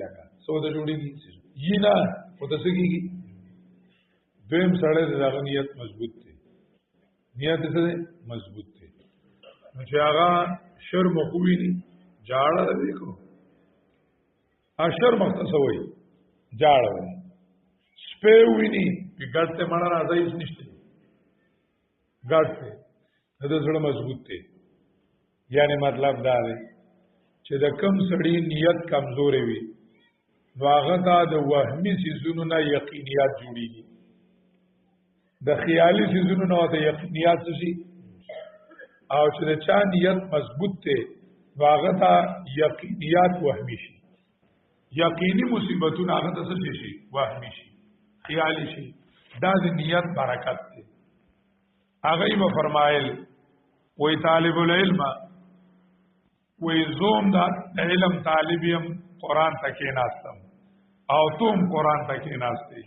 لکه سو د جوړیږي یینا او د سګي دویم سره د نیت مضبوط دی نیت څه مضبوط دی نو چې هغه شرم خووي ني جاړه وکړو اشر مختصوي جاړه وي سپېویني په ګټه مړه راځي نشته ګټه د زړه مضبوط دی یعنی مطلب دا دی چې د کم سړی نیت کمزورې وي نو هغه ته د وهمي سيزونو نه یقینیات جوړیږي د خیالي سيزونو نه د یقینیات شي او چې د چا نیت مضبوط دی نو هغه ته یقینیات وهمي شي یقیني مصیبتونه هغه ته څه شي وهمي شي خیالي شي دا د نیت برکت دی هغه یې فرمایل وې طالب العلم وې زوم دا علم طالبیم قران تکې ناستم او تم قران تکې ناستې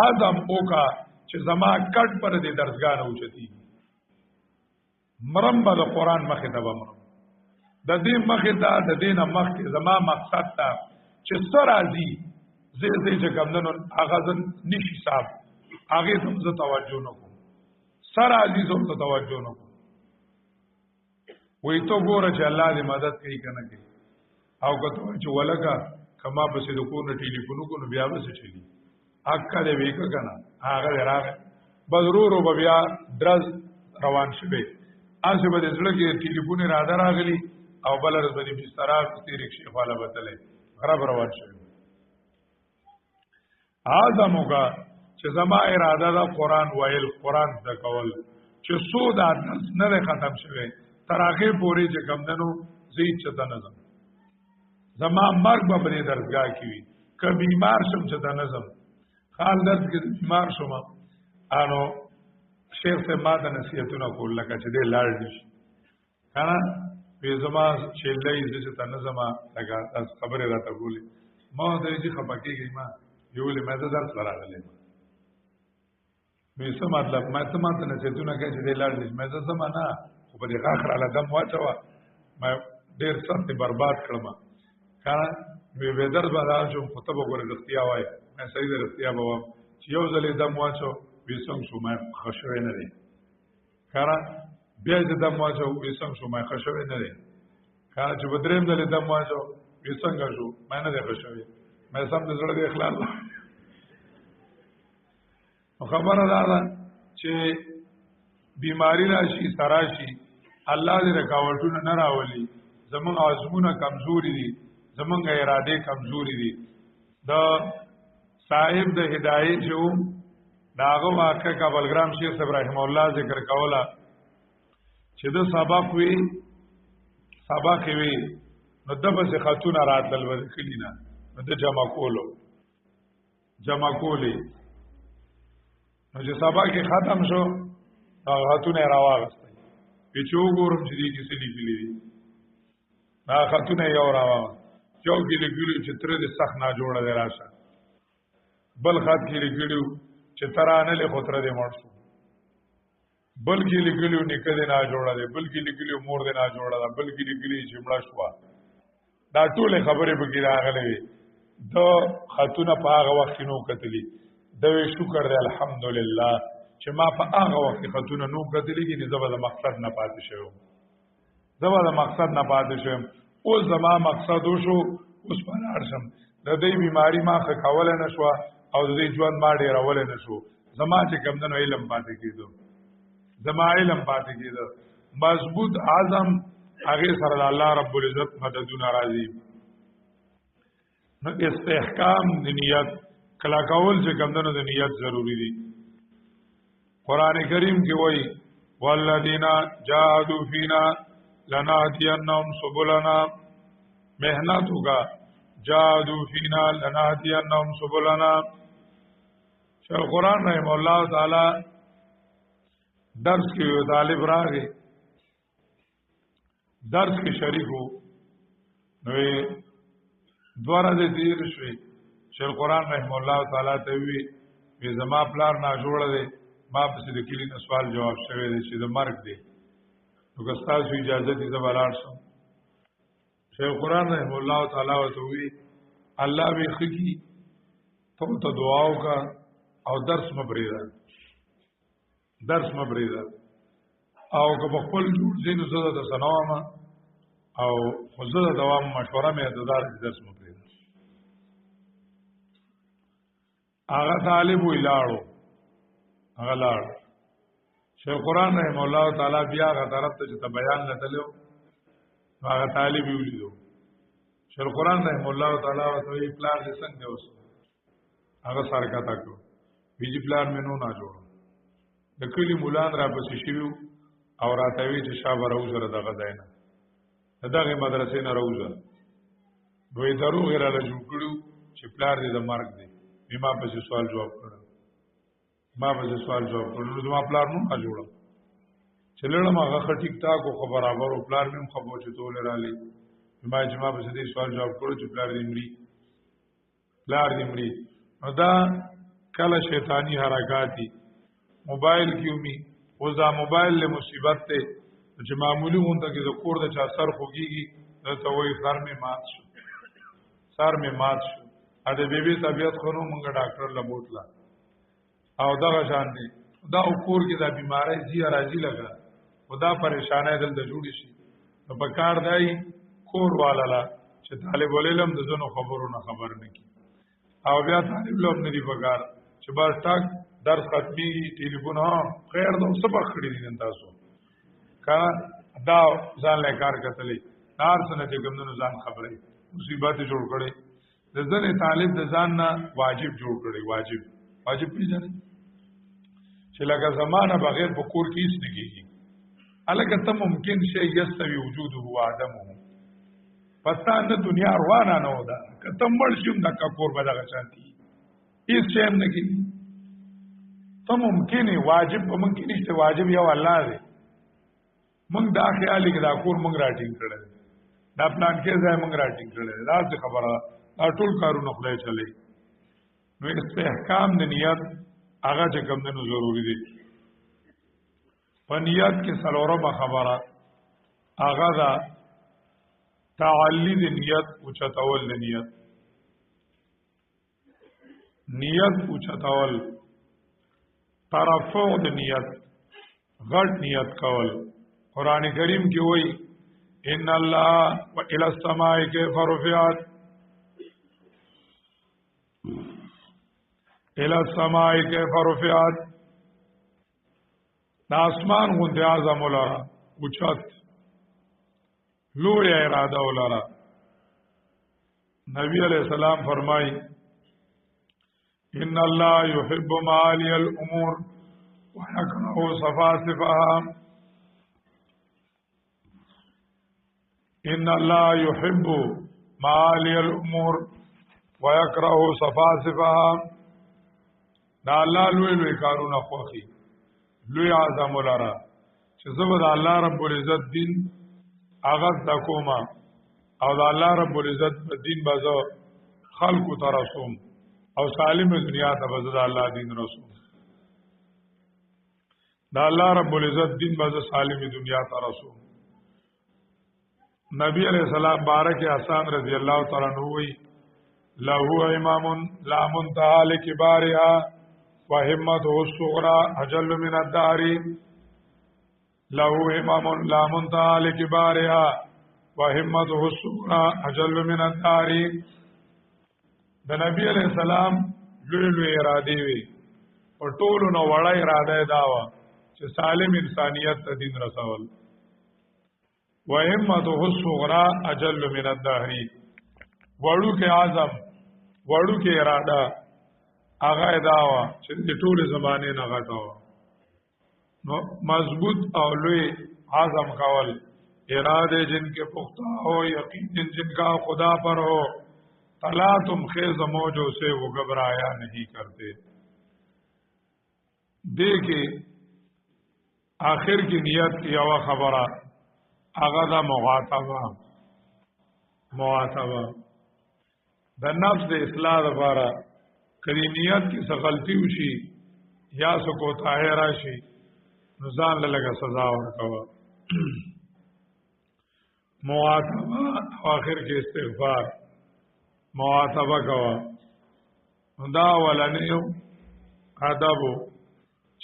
آدم اوکا چې زما کټ پر دې درسګان اوچتي مرم به قران مخه ته ومر د دې مخه ته د دې نه مخه زما مقصد ته چې سر راځي زه چې کومنن هغه نشي صاحب هغه ته زه توجه نکوم سر راځي زه ته توجه نکوم وې ته ګوره چې الله دې مدد کوي کنه کوي او کته چې ولګه کما په سې د کو نه ټلیفون کو نو بیا به څه چلی اکا دې وېک کنه هغه راغی بزرورو بیا درز روان شوه اځه به زړه کې ټلیفون را راغلی او بل ورځ به بستر کې رکشې خاله بتلې غرب روان شوه اعظموګه چې زما اراده دا قران وایل قران د کول چې سود نه ختم شوه تراخه پوری چې کمندنو زید چته نظم زما مرګ به بری درځګه کی که بیمار شم چته نظم خال درد کې بیمار شوم انو شیخ سے ما د نصیحتونه کول لکه چې دې لاړ دي کنه په زما چې لې چې ته نظم لکه خبره راته ګولې ما ته یې خپکیږي ما یو له مزه درس راغلی مې څه مطلب ما ته ماته نصیحتونه کوي چې دې لاړ دي مې څه معنا په دې اخر علی دم واچوا ما ډیر سخت برباد کړم کنه به درس باندې شو خطبه غوړې دختیا وای مې صحیح درستیا بوم چې یو ځلې دم واچو وېسم شو مې خوشوي نه دي کنه بیا دې دم واچو وېسم شو مې خوشوي نه دي کنه چې بدریم ځلې دم واچو وېسم شو مې نه دي خوشوي مې سم دې زړه دې اخلاص خبره ده چې بیماری راشي سراشي الله دې رکاوټونه نه راولي زمونږ ازمونه کمزوري دي زمونږ اراده کمزوري دي دا صاحب د هدایت جو داغه واقع کابلګرام شیخ ابراهیم الله ذکر کولا چې د سبق وی نو د بس خاتون راتل ورکلینا نو د جمع کولو نو چې سبق ختم شو خاتون راوغسته په چوغورم چې دې کې سړي کلی دا خاتون یو راوغسته چوغ کې لګیلو چې تر دې سخت نه جوړه دی راشه بل خات کې لګیلو چې ترانه له خطر دې مړ شو بل کې لګیلو نکدې نه جوړه دی بل کې لګیلو مور دې نه جوړه ده بل کې لګیلو چې مړ شو دا ټول خبرې به کې راغلې د خاتون په هغه وخت نو کتلی دوی شکر دی الحمدلله چې ما په هغه وخت خاتون نو کتلی کې زبر د مقصد نه پاتې شوم او زما مقصد وشو اوس په لار شم د دې بیماری ما خکول نه شو او د دې ژوند ما ډیر اول نه شو زما چې کمندنو علم پاتې کېدو مضبوط اعظم هغه سره الله رب العزت مددونه راځي نو استحکام د نیت کلا کول چې کمندنو د نیت ضروری دي قران کریم کې وایي والذین جاهدوا فینا لنهدینهم سبلنا محنت ہوگا جاهدوا فینا لنهدینهم سبلنا شیخ قرآن رحم الله تعالی درس کې یو طالب راغی درس کې شریک وو نو دواره دې تیر شوي شیخ قرآن رحم الله تعالی ته وی زما پلار نه جوړ دی ما په دې کې نه سوال جواب شوی دی چې د مرګ دی نو که تاسو اجازه دې زبرار شم شیخ قرآن رحم الله تعالی ته وی الله به خکی ته دعا وکا او درس مبریدا او که په خپل جوړ زینو زده د سنوامه او خزده دوام مشوره مې د درس مبریدا هغه طالب ویلاړو هغه لاړ شیخ قرآن رحم الله تعالی بیا هغه طرف ته چې بیان لتلو هغه طالب ویلو شیخ قرآن رحم الله تعالی او ته پلان دې څنګه اوس هغه سره کاته کو بیجی پلان مې نو نه جوړ د کلی مولان را پسې شیو او راتوي چې شابه راوزره دغه ځاینا دغه مدرسې نه راوزه دوی دروغ را لږ کړو چې پلان دې د مرګ دی ما پسې سوال جواب کړو نو ما پلان نو نه جوړ چې لړم هغه ټیک ټاک او برابر او پلان مې خبرو چې تول را لې ما پسې دې سوال جواب کړو چې پلان دې مړي نو دا کله شیطانی حرکاتی موبایل کیومی اوس دا موبایل له مصیبت ته چې معمولی غونډه کې د کور د چا سر خوږیږي دا ته وایي سر مې مات شو ا دې بیبي طبيعت خونو مونږ ډاکټر لبوتلا او دا شان دي دا کور کې دا بیماری زی راځي لګا خدا پریشانه دل د جوړی شي نو په کار دی کور والا چې طالب وللم د زونو خبرو نه خبر نه کی او بیا طالب لوم نه دی پکار چې بار ټاک درس ختمي ټلیفون ها خیر نو سبق خړی دي تاسو کا دا ځان له کار کتلې نار سره چې ګمنو ځان خبرې مصیبت جوړ کړي د ځنې طالب د ځان نه واجب جوړ کړي واجب پیژنې چې لکه زمانہ بغیر په کور کې هیڅ نه کیږي الګا ته ممکن شي یستوي وجوده و عدمه پتا نه دنیا روانه نه ودا کته مړ شوم د کور به دغه شانتي هیڅ شي نه کیږي ته ممکن واجب ممکن نشته واجب یو الله دی مونږ دا خیال کې دا کور مونږ راټینګ کړل دا پلان کې ځای مونږ راټینګ کړل دا څه خبره دا ټول کارونه خدای چلے نو استحکام د نیت هغه چې کوم دنو ضروری دي په نیت کې څلورمه خبره هغه دا تعلی د نیت او چتول د نیت او چتول طرفو د نیت غټ نیت کول قران کریم کې وایي ان الله والى السماء كيف رفعت الى السماء كيف رفعت دا اسمان غوندې اعظم ولرا اوچت لوی اراده ولرا نبی علیہ السلام فرمای ان الله يحب معالي الامور ويكره سفاسفها ان الله يحب معالي الامور ويكره سفاسفها دا الله لوی کارونه خوخي لوی اعظم ولرا چې زبر الله رب العزت دین اغاز د کومه او د الله رب العزت په دین بازو خلق ترسوم او سالم دنیا ته بازو الله دین رسوم د الله رب العزت دین بازو سالم دنیا ته رسوم نبی علیہ السلام بارک حسن رضی اللہ تعالی عنہ وی له امام لا منتهى لكبارها وهمته الصغرى اجل من الدار له امام لا منتهى لكبارها وهمته الصغرى اجل من الدار د نبی علیہ السلام لوی اراده وی او ټولو نو وړه اراده داوا چې سالم انسانیت ته دین رسول وهمته الصغرى اجل من الدهر وړو کې اعظم وړو کې اراده هغه داوا چې د ټول زمانه نه غټاو نو مضبوط او لوی اعظم کول اراده جن کے پختہ ہو یقین جن کا خدا پر ہو طلا تم خیز موجوں سے وہ گھبرایا نہیں کرتے دیکھے آخر کی نیت کی اوا خبرہ اغدا مغاتبہ د نفس د اصلاح لپاره کله نیت کې څه غلطي وشي یا څه کوتاهی راشي نو ځان له لږه سزا ورکوه مغاتبه او اخر کې استغفار مواظبه کوا دا ولنیو ادبو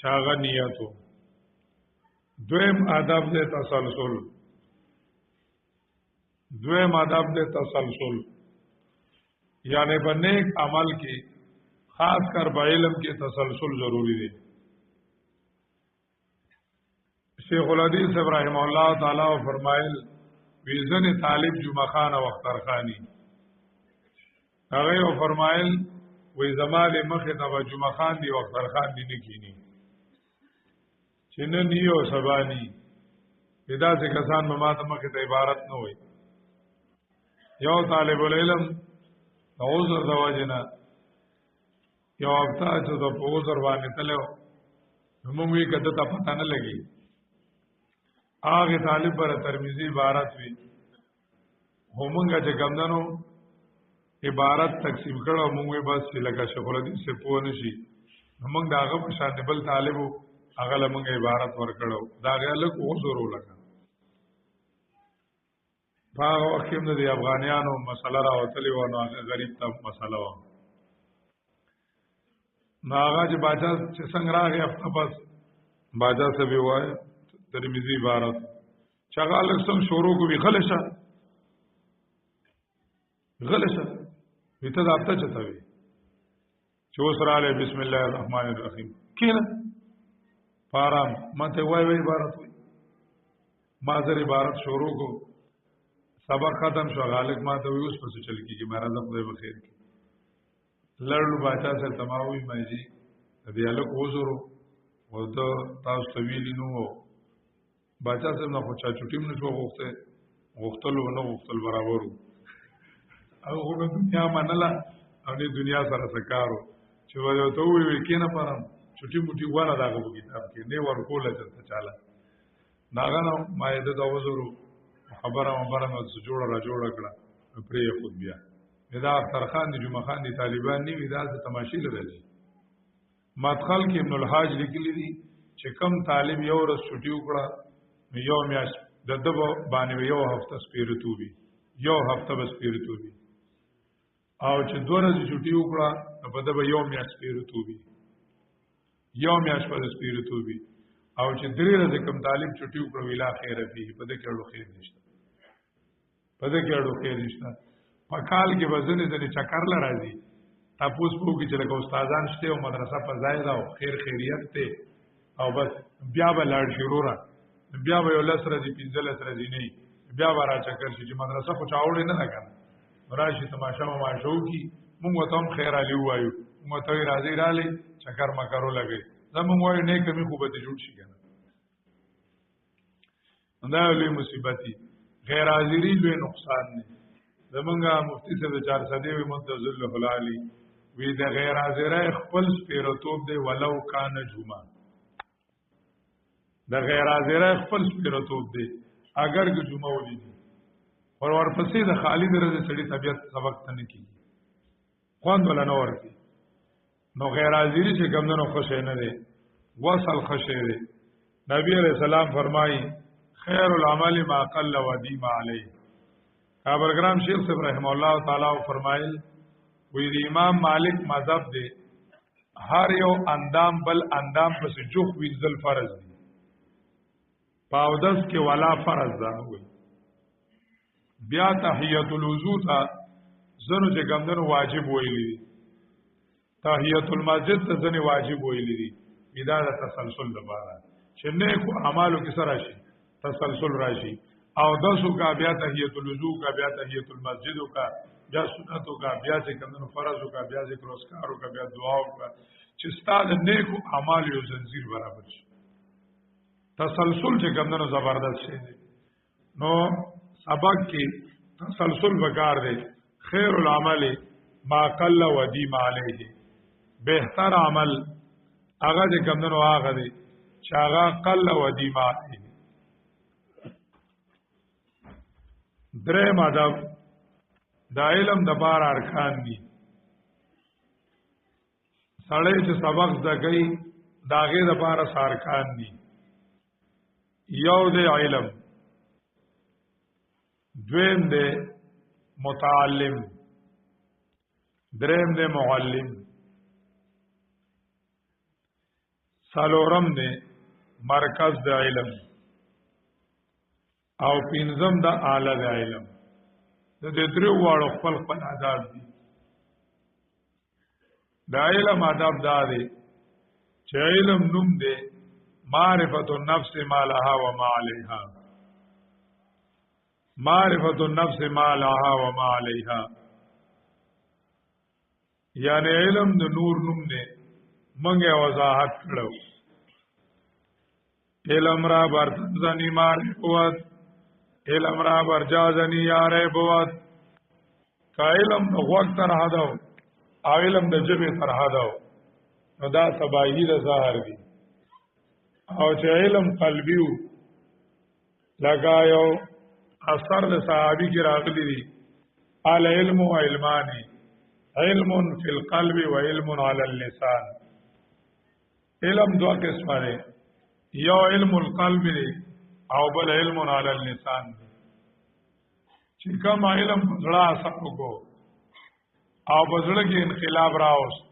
چاغه نیتو دویم ادب دې تسلسل یعنی په نیک عمل کې خاص کر په علم کې تسلسل ضروری دی شیخ الحدیث ابراهیم الله تعالی فرمایل ویزن طالب جمعه خان او اختر خانی هغه فرمایل وې زماله مخه د جمعه خان دی او اختر خان دی نه کینی چې نه نیو سبانی پیدا سے کسان مماته مخه ته عبارت نه وي یو طالب العلم عذر دواجنا یو هفته چې د عذر باندې تلو موږ یې کده ته پته نه لګي هغه طالب پر ترمذی عبارت وی همغه چې ګمندنو عبارت تقسیم کړو موږ بس لکه شیخ الحدیث سے پوه نشي موږ داغه په شان بل طالبو هغه لمغه عبارت ورکړو دا غلک عذر ولګا باغ وکیم د افغانانو مسله راوتلی و نو هغه غریب ته مسله و نو هغه چې باچا چې څنګه راغی هفته پس باچا څه به وای ترمذی عبارت چغال سم شروع کو وی غلشه ویته دافته چته وی چې وسره علی بسم الله الرحمن الرحیم کله پارام مته وای عبارت وی ما زر عبارت شروع کو سبق ختم شو غالک ما ته اوس پس چل کیږي مہاراج خدای په خیر کې لړلو باچا سره تماوي مېجی دې الک وزرو او ته تاسو طویل نو باچا سره نه خو چا چټیم نشو غوښتل برابر او هغه دنیا منله او دې دنیا سره سکارو چې وایو ته وی کینه پرم چټی موټی وره داغه کتاب کې نه ورکول چې چاله ناغانو ما دې دا وزرو خبره مبارنه جوړه را جوړه کړه پرې خود بیا دا اختر خان دی جمعه خان دی طالبان نیوی دا د تماشې لري مدخل کې ابن الحاج لیکلی دی چې کم طالب یو ورځ چھٹی وکړه یو میاش د دبو باندې یو هفته سپیرتوبي یو هفته بس سپیرتوبي او چې دوه ورځې چھٹی وکړه په دبو یو میاش سپیرتوبي یو میاش په سپیرتوبي او چې درې ورځې کم طالب چھٹی وکړه ویلا خیر فيه په دې کې اړو خیر نشته په کال کې وزن دې چکر لراځي تاسو په کې چې له استادان شته او مدرسه په ځای دا خیر خیریت ته او بس بیا به لاړ شروع را بیا به یو لسره دي پنځل سره دي نه بیا به را چکر شي چې مدرسه خو چاوړې نه لګا راشي تماشا ما شو کی موږ ته هم خیر علي وایو موږ ته راځي رالي چکر مکرو لګي زموږ وایو نه کمی خو به جوړ شي کنه دا لوی مصیبتي غیر حاضری لوی نقصان نه زمونږه مفتی صاحب 400 وی منتظر له حلالي وی د غیر حاضر خپل سپیرتوب دی ولو کان جمعه د غیر حاضر خپل سپیرتوب دی اگر که جمعه ولې اور ورپسې د خالد رضی سړي طبيعت سبق ته نه کیږي خوان ولا نور کی نو غیر حاضری چې ګمندنو خوشې نه دی وصل خوشې دی نبی علیہ السلام فرمایي خیر العمل ما قل ودیم علیه کابرګرام شیخ صاحب رحم الله تعالی فرمایل وی د امام مالک مذهب دی هر یو اندام بل اندام پس جوخ وینځل فرض دی پاودس کې ولا فرض ده وی بیا تحیت الوضو ته زنو چې ګمندنو واجب ویلی دي تحیت المسجد ته ځنه واجب ویلی دي ادا د تسلسل لپاره چې نیکو اعمالو کې سره شي تسلسل راشي او دسو کا بیا تحیت الوضو کا بیا تحیت المسجد کا بیا سنتو کا بیا چې کمنو فرضو کا بیا ذکر اسکارو کا بیا دعاو کا چې ستاسو نیکو اعمال یو زنجیر برابر شي تسلسل چې کمنو زبردست شي نو سبق کې تسلسل وکړ دی خیر العمل ما قل ودیم علیه بهتر عمل هغه چې کمنو هغه دی چې هغه قل ودیم علیه درې مادب دا علم د بار ارکان دي سړی چې سبق زده کوي داغه د بار ارکان دي یو د علم دویم د متعلم دریم دے معلم، څلورم دے مرکز د علم، او پنځم د اعلی د علم. د دې درو واړو خپل خپل آداب دي. د علم آداب دا دی چې علم نوم دی معرفت النفس ما لها و ما علیها، معرفت النفس ما لها و ما علیها، یعنی علم د نور نوم دی. منګه وضاحت کړو علم را برتنزنی ماری بود، علم را برجازنی یاره بود. که علم د غوږ طرح دو او علم د ژبې طرح دو نو دا تباہی د ظاهر دی. او چې علم قلبی و لکه یو اثر د صحابی کی راغلی دی العلم و علمانی، علم فی القلب و علم علی اللسان. علم دو قسمه دی، یو علم القلب دی او بل علم علی اللسان دی. چې کوم علم زړه اثر وکړو او بزړه کې انقلاب راوست،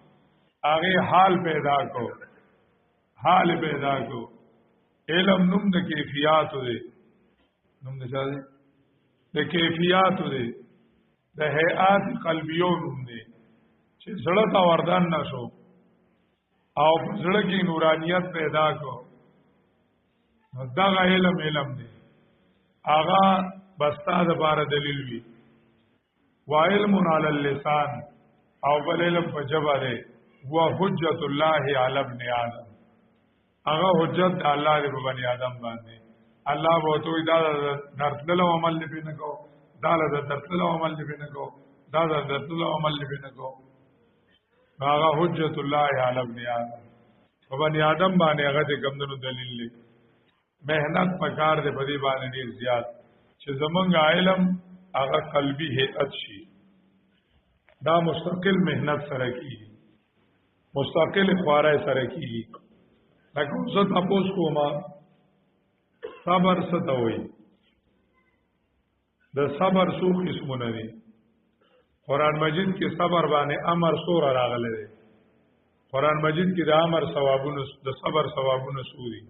هغه حال پیدا کو، حال پیدا کو. علم نوم د کیفیات دی، نوم د څه دی؟ د کیفیات دی، د هيئات قلبیو نوم دی. چې زړه تا وردان نشو او زړه کې نورانیت پیدا کو، دا علم دی. آغا بستا د بار دلیل وی. و علم علی اللسان، او بل علم په جبه دی. و حجت الله علی ابن آدم، آغا حجت الله دی په بنی آدم باندې. الله به تو دا درتلو عمل لپاره نه کو، دا درتلو عمل لپاره نه کو، دا درتلو عمل لپاره نه کو. آغا حجت الله علی ابن آدم، په بنی آدم باندې هغه د کمندونو دلیل دی. مهنت پکار دی په دې باندې ډیر زیات چې زمونږ علم هغه قلبي هيئت شي. دا مستقل مهنت سره کیږي، مستقل خوارای سره کیږي. لکه زه تاسو کوم صبر څه ته وایي؟ د صبر څو قسمونه دي. قرآن مجید کې صبر باندې امر سوره راغلی دی. قرآن مجید کې د امر ثوابونه، د صبر ثوابونه سوري.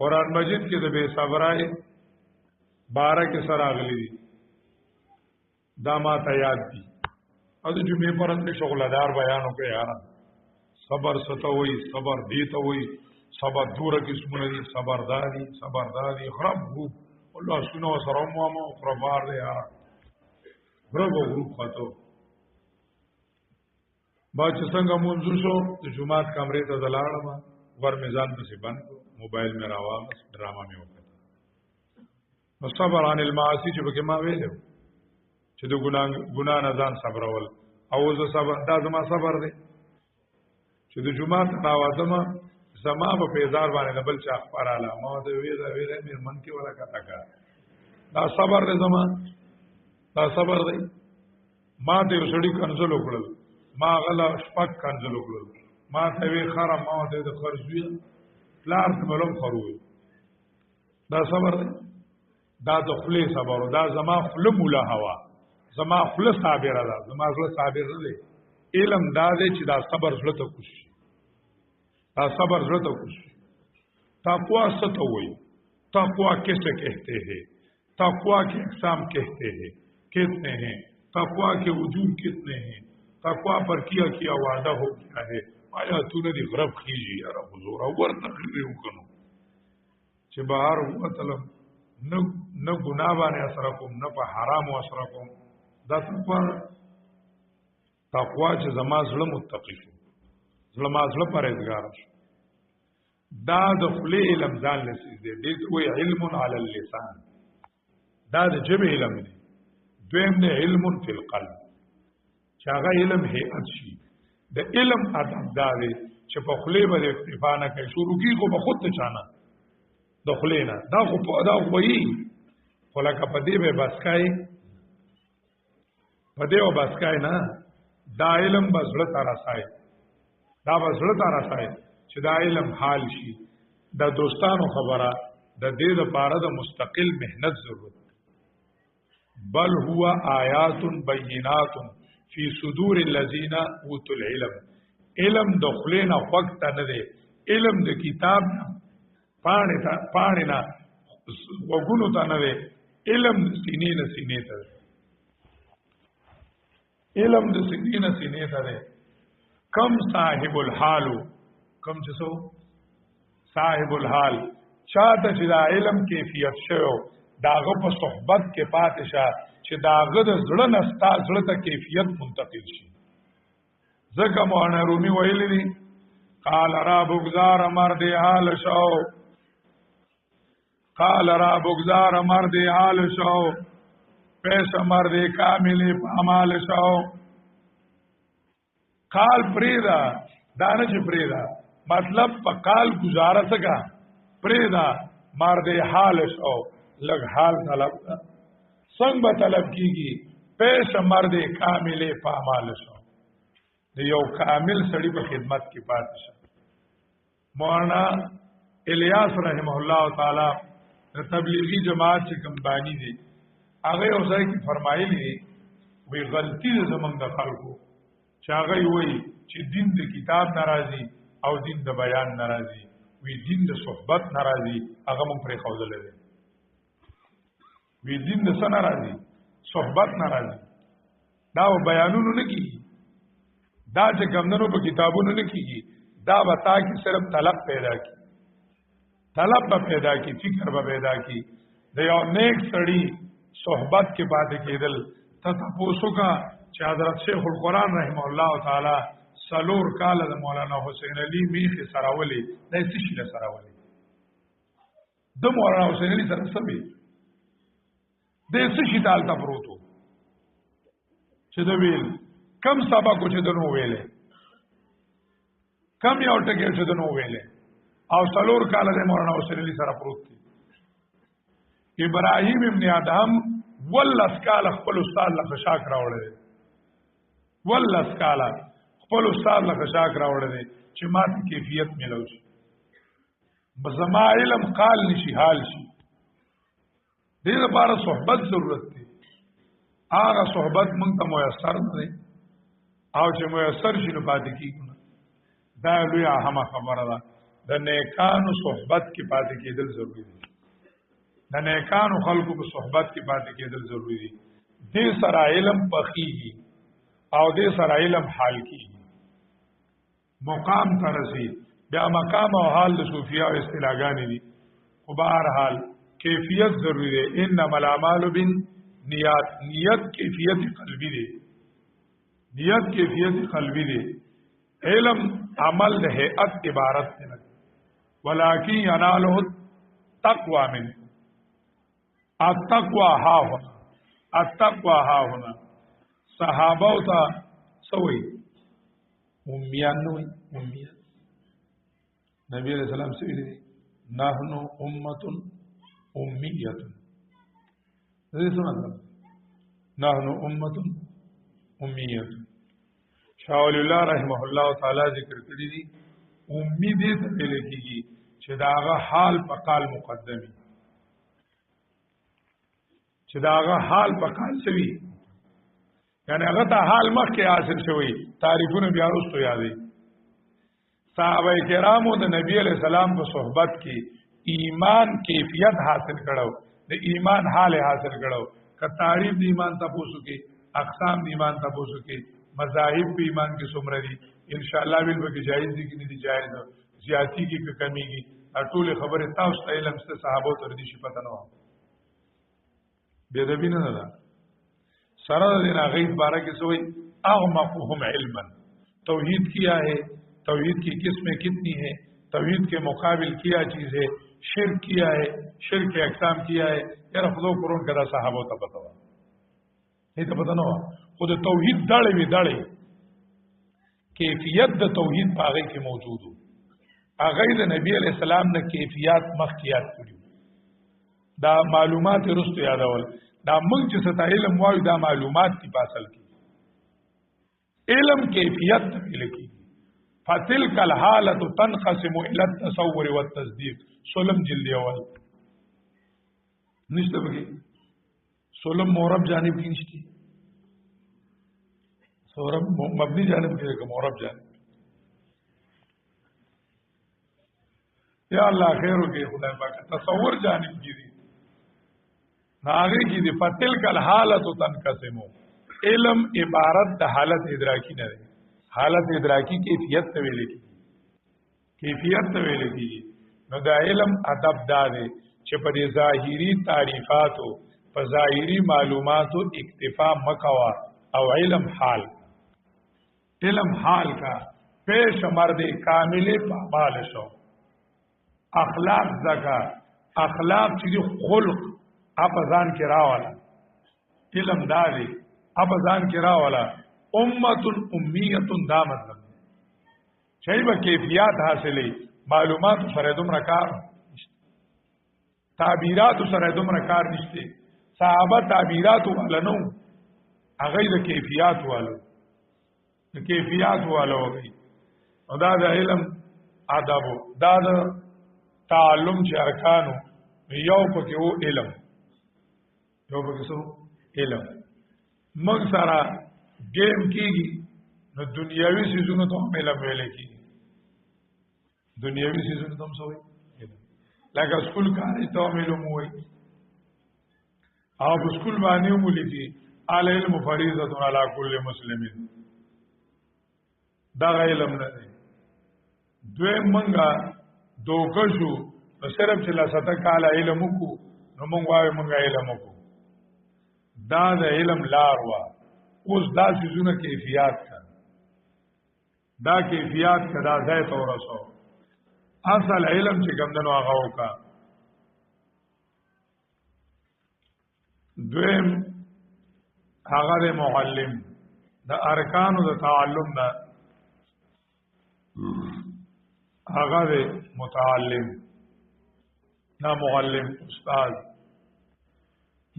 قرآن مجید کې د بے صبرای 12 کې سره راغلي دي. دا ما ته یاد دي. او د جمعې پر اندې شغلدار بیانو کې یار صبر ستوي، صبر دی ته وي، صبر دوره قسمونه دي. صبرداري، صبرداري خراب هو الله سنو سره مو خرابار دی یار. برابر غروب خاطو با چې څنګه مونږ شو د جمعات کمرې ته دلاړم، ور میزان پسې بند کو، موبایل مې راواغس، ډراما مې وکړه. نو صبر عن المعاصی چې بګه ما ویلو چې د ګناه نه ځان صبرول، او زه صبر، دا زما صبر دی چې د جمعات راوځم زما په پیزار باندې بل چا خبراله ما ته ویره مې من کې ولا کاته کا. دا صبر دی زما، دا صبر دی. ما ته وسړي کنزل وکړل، ما غلا شپک کنزل وکړل، ما ته وی خره، ما ته د خرجوي پلار ته بلوم خروي. دا صبر دی. دا د خلی صبر، دا زما خله مولا هوا، زما خله صابر ده، زما خله صابر نه دی. علم دا دی چې دا صبر زړه ته کوشي، دا صبر زړه ته کوشي. تقوا څه ته وایي؟ تقوا کیسے کہتے ہیں؟ تقوا کے اقسام کہتے ہیں کتنے ہیں؟ تقوا کے وجود کتنے ہیں؟ تقوا پر کیا وعدہ ہو گیا ہے. آیا تو نه دی غرب خیږي یار حضور اور تقریر وکړو چې بهر وتلم نه ګناه باندې اثر کوم، نه په حرام اثر کوم. دا تقوا چې زما زړه متقی شو، زړه ما زړه پرهیزګار شو. دا د خلی علم ځان لسی دی، دې وی علم علی اللسان، دا د جبه علم دی. دویم دی علم فی القلب، چې هغه علم هيئت شي. د علم ادب دا دی چې په خلی باندې اکتفا نه کوي، شروع کی خو به خود ته چانه د خلینا دا خو په ادا خو وي، خو لکه په دې به بس کای، په دې او بس کای نه. دا علم بزړه ته راسای، دا بزړه ته راسای چې دا علم حال شي. د دوستانو خبره د دې لپاره د مستقل مهنت ضرورت. بل هو آیات بینات فی صدور الذین اوتوا العلم. علم د خلینا وخت نه دی، علم د کتاب نه پاڼې نه وګونو ته نه دی، علم د سینې نه سینې ته دی، علم د سینې نه سینې ته دی. کم صاحب الحالو، کم چې سو صاحب الحال چاته چې دا علم کیفیت شوی داغه په صحبت کې پاتې شه چې داغه د زړه نستا زړه ته کیفیت منتقل شي. ځکه مولانا رومي ویلي دي قال را بگذار مرد حال شو، قال را بگذار مرد حال شو، پیش مرد کامل پامال شو. قال پریدا دانه چې پریدا مطلب په قال گزاره سکا پریدا مرد حال شو، لگ حال طلب دا سنگ با طلب کیگی پیش مرد کامل پامال شو، یو کامل سړی په خدمت کې پاتې شه. مولانا الیاس رحمه الله تعالی تبلیغی جماعت چې کوم بانی دي هغه یو ځای کې فرمایلی دي وی غلطی زمونږ د خلکو چې هغه وی چې دین د کتاب ناراضي او دین د بیان ناراضي، وی دین د صحبت ناراضي هغه مونږ پرې خوذل دي. وی دین د څه ناراضي؟ صحبت ناراضي. دا بیانونو نه کیږي، دا چې ګمندنو په کتابونو نه کیږي، دا وتا کې صرف طلب پیدا کی، طلب به پیدا کی، فکر به پیدا کی. د یو نیک سړی صحبت کې پاتې کېدل ته تاسو کا چې حضرت شیخ القرآن رحمه الله تعالی سلور کال د مولانا حسین علی میخ سراولی د سشي له سراولی د مولانا حسین علی سره سمې د سشي تالتا پروتو چې د ویل کم سبق چې دنو ویلې کم یو ټکی چې دنو ویلې او سلور کال د مولانا حسین علی سره پروت دي. ابراهیم ابن ادهم ولس کال خپل استاد له خشاک راوړل، ولس کال خپل استاد له خشاک راوړل چې ماته کیفیت ملو شي، بزما علم قال نشي حال شي. دې لپاره صحبت ضرورت دی. هغه صحبت مونږ ته میسر نه دی او چې میسر شي نو پاتې کیږي. دا لوی اهمه خبره ده. د نیکانو صحبت کې پاتې کېدل ضروری دي، د نیکانو خلقو په صحبت کې پاتې کېدل ضروری دي. دې سره علم پخېږي او دې سره علم حال کېږي، مقام ته رسي. بیا مقام او حال د صوفیا او اصطلاحګانې دي، خو به هر حال کیفیت ضروری دی. انما الاعمال بالنیات، نیت کیفیت قلبی دی، نیت کیفیت قلبی دی. علم عمل د هيئت عبارت دی، ولکن یناله التقوى منه. التقوى ها هنا، التقوى ها هنا. صحابه تا سوي امیان نوی، امیان نبی علیہ السلام سے ویلی نحن امت امیت. دې څه مطلب؟ نحن امت امیت. شاه ولی الله رحمه الله تعالی ذکر کړی دي امی دې ته ویل کیږي چې داغه حال په قال مقدمي، چې داغه حال په قال شوی، یعنی هغه ته حال مخکې حاصل شوی، تعریفونه بیا وروسته یادې. صحابه کرامو د نبی علیہ السلام په صحبت کې ایمان کیفیت حاصل کړو، د ایمان حال حاصل کړو. که تعریف د ایمان تاسو کې، اقسام د ایمان تاسو کې، مذاهب په ایمان کې څومره دي، ان شاء الله ویل به جایز دي کې نه دي جایز، زیاتی کې که کمیږي، ټول خبره تاسو ته علم ست صحابه تر دې شي پته نه و. بے ادبی نه ده. سره د دین غیب بارے کې سوئی اغمقهم علما. توحید کیا ہے، توحید کی قسمیں کتنی ہیں، توحید کے مقابل کیا چیز ہے، شرک کیا ہے، شرک کے اقسام کیا ہے. یار خدو قرون کدا صحابه ته پته و، هیڅ پته نه و. خود توحید داړې وی داړې کیفیت د توحید پاغه کې موجود وو. هغه د نبی علی السلام نه کیفیت مخکیات کړو. دا معلومات رستو یادول، دا موږ چې ست علم وایو دا معلومات دی پاسل کی. علم کیفیت ویل کی. فتلک الحالة تنقسم الى التصور والتصديق. سلم جلد اول نشته بگی، سلم مورب جانب کی نشتی، سورب مبنی جانب کې کوم عرب جانب یا الله خیر وکي خدای پاک تصور جانب کې دي ناغه کې دي فتل کل حالت تنقسمو علم عبارت د حالت ادراکی نه دی حالت ادراکی کیفیت ته ویل کی کیفیت ته ویل کی نو دا علم ادب دا دی چې په دې ظاهری تعریفاتو په ظاهری معلوماتو اکتفا مکوا او علم حال کا پیش مرد کامل پامال شو اخلاق زکا اخلاق چې خلق اپزان کې راواله علم داري اپزان کې راواله امه امیه دا مطلب چې به کیفیت حاصلې معلومات سره دومره کار تعبیرات سره دومره کار نشته صحابه تعبیرات ولنو هغه د کیفیت والو د کیفیت والو وي او دا د علم آداب دا د تعلم چې ارکانو یو پکې وو علم یو پکې سو علم موږ سره گیم کیږي نو دنیاوی سيزونو ته علم ویل کیږي دنیاوی سيزونو ته هم سوې لکه سکول کاري ته علم وایي او په سکول باندې ومولي العلم فریضه علی کل مسلمین دا علم نه دی دوی منګه دوکشو نو صرف چې لاسته کال علم کو نو مونږ وایو مونږ علم کو دا د علم لار وا اوس دا سيزونه کیفیت کا دا کیفیت کدا ځای ته ورسو اصل علم چې ګمندنو هغه وکا دویم هغه معلم د ارکانو د تعلم نه هغه متعلم نا معلم استاد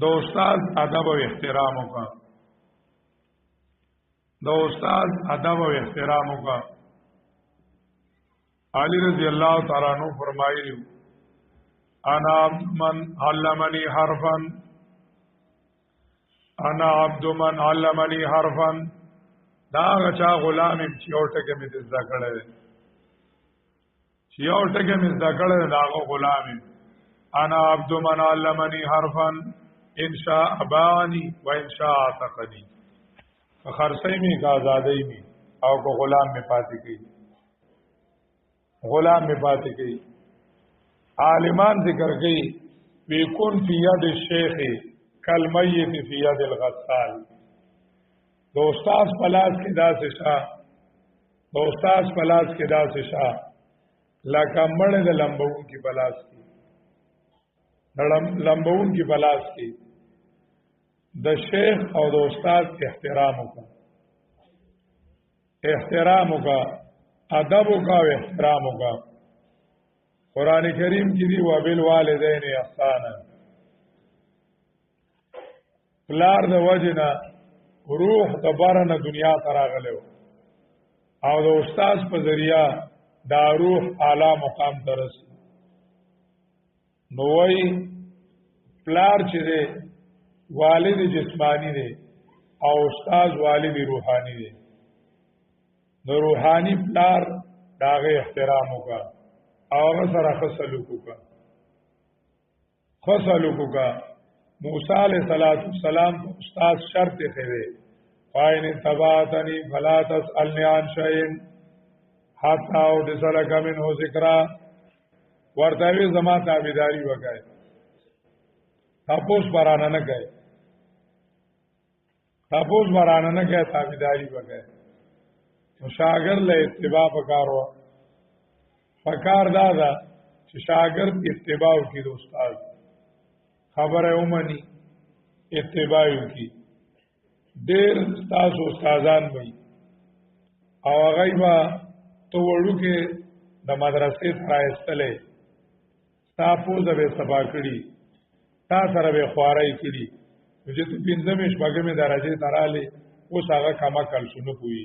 دو استاد ادب و احترام کا دو استاد ادب و احترام کا علی رضی اللہ تعالی عنہ فرمایلی انا من علمنی حرفا انا عبد من علمنی حرفا دا غچا غلام چې اورټه می د ذکرې چې اورټه می ذکرې دا غلام انا عبد من علمني حرفا ان شاء اباني وان شاء عتقني فخرسي می کا آزادۍ می او کو غلام می پاتې کی غلام می پاتې کی عالمان ذکر گئی ويكون في يد الشيخ كالميت في يد الغسال دو استاد پلاس کې داسې شاه دو استاد پلاس کې داسې شاه لکه مړ د لمبون کې پلاس کې لمبون کې پلاس کې د شیخ او د استاد احترام وکړه ادب وکړه احترام وکړه قران کریم کې دی وبالوالدین احسانا پلار د وجنه روح د بارنه دنیا ته راغلو او د استاد په ذریعہ دا روح اعلی مقام ته رسي نو وای پلار چې دی والد جسمانی دی او استاد والد روحانی دی نو روحانی پلار داغه احترام وکړه او هغه سره خصلو کا موسی علیہ السلام استاد شرط خېوه فاین تباتنی فلا تسألنی عن شیء حتی اودسلک منه ذکرا ورتاوی زما تابعداری وکای تاسو برانه نه گئے تابعداری وکای نو شاګرد له اتباع وکړو فکار دادا چې شاګرد اتباع وکړي د استاد خبره اومني اتباع وکړي ډېر تاسو استادان وي او هغه با تو وړو کې د مدرسې ترایستلې تاسو زبې سبا کړی تا سره به خوارای کړی چې ته پنځمې شپږمې درجه تراله اوس هغه کما کل شنو پوي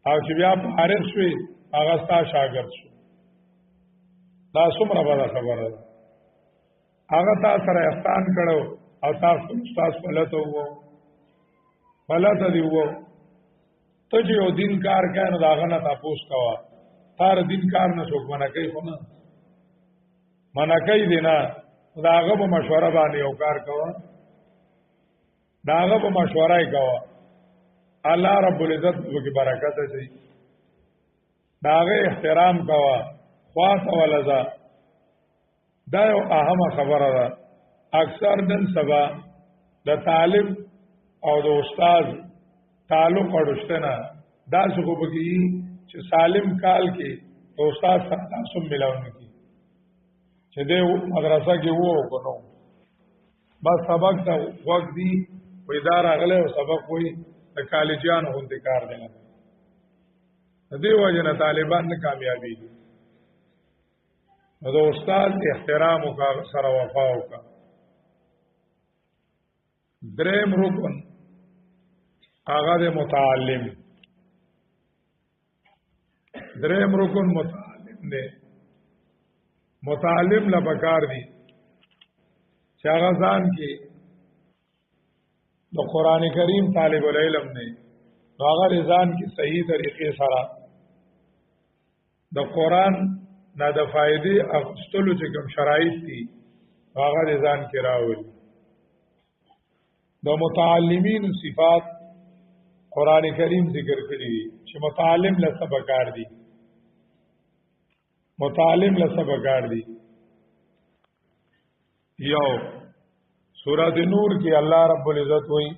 او چې بیا فارغ شوي هغه ستا شاګرد شو دا څومره بده خبره ده هغه تا سره احسان کړو او تاسو استاد پلته وو پلته دی وو ته چې یو دین کار کوي نو داغه نه تاسو کوا تار دین کار نه څوک منع کوي خو نه منع کوي دی نه داغه په مشوره باندې یو کار کوا داغه په مشوره یې کوا الله رب العزت وکي برکت شي داغه احترام کوا خاص ولذا دا یو اهمه خبره ده اکثر نن سبا د طالب او د استاد تعلق اړشته نه دا څه کو بږي چې سالم کال کې د استاد سره تاسو ملاونه کی چې د مدرسه کې وو کنو بس سبق ته وخت دی و اداره غله او سبق وای د کالجانو غونډه کار دی نه دې وجه نه طالبان نه کامیابی دي د استاد احترام او سره وفا وکړه دریم رکن هغه د متعلم دریم رکن متعلم دی متعلم لپاره دی چې هغه ځان کې د قران کریم طالب العلم نه هغه ځان کې صحیح طریقې سره د قران نه د فائدې اخستلو چې کوم شرایط دي هغه ځان کې راوړي د متعلمین صفات قران کریم ذکر کړی دي چې متعلم له سبق کار دي متعلم له سبق کار دي یو سورۃ نور کې الله رب العزت وایي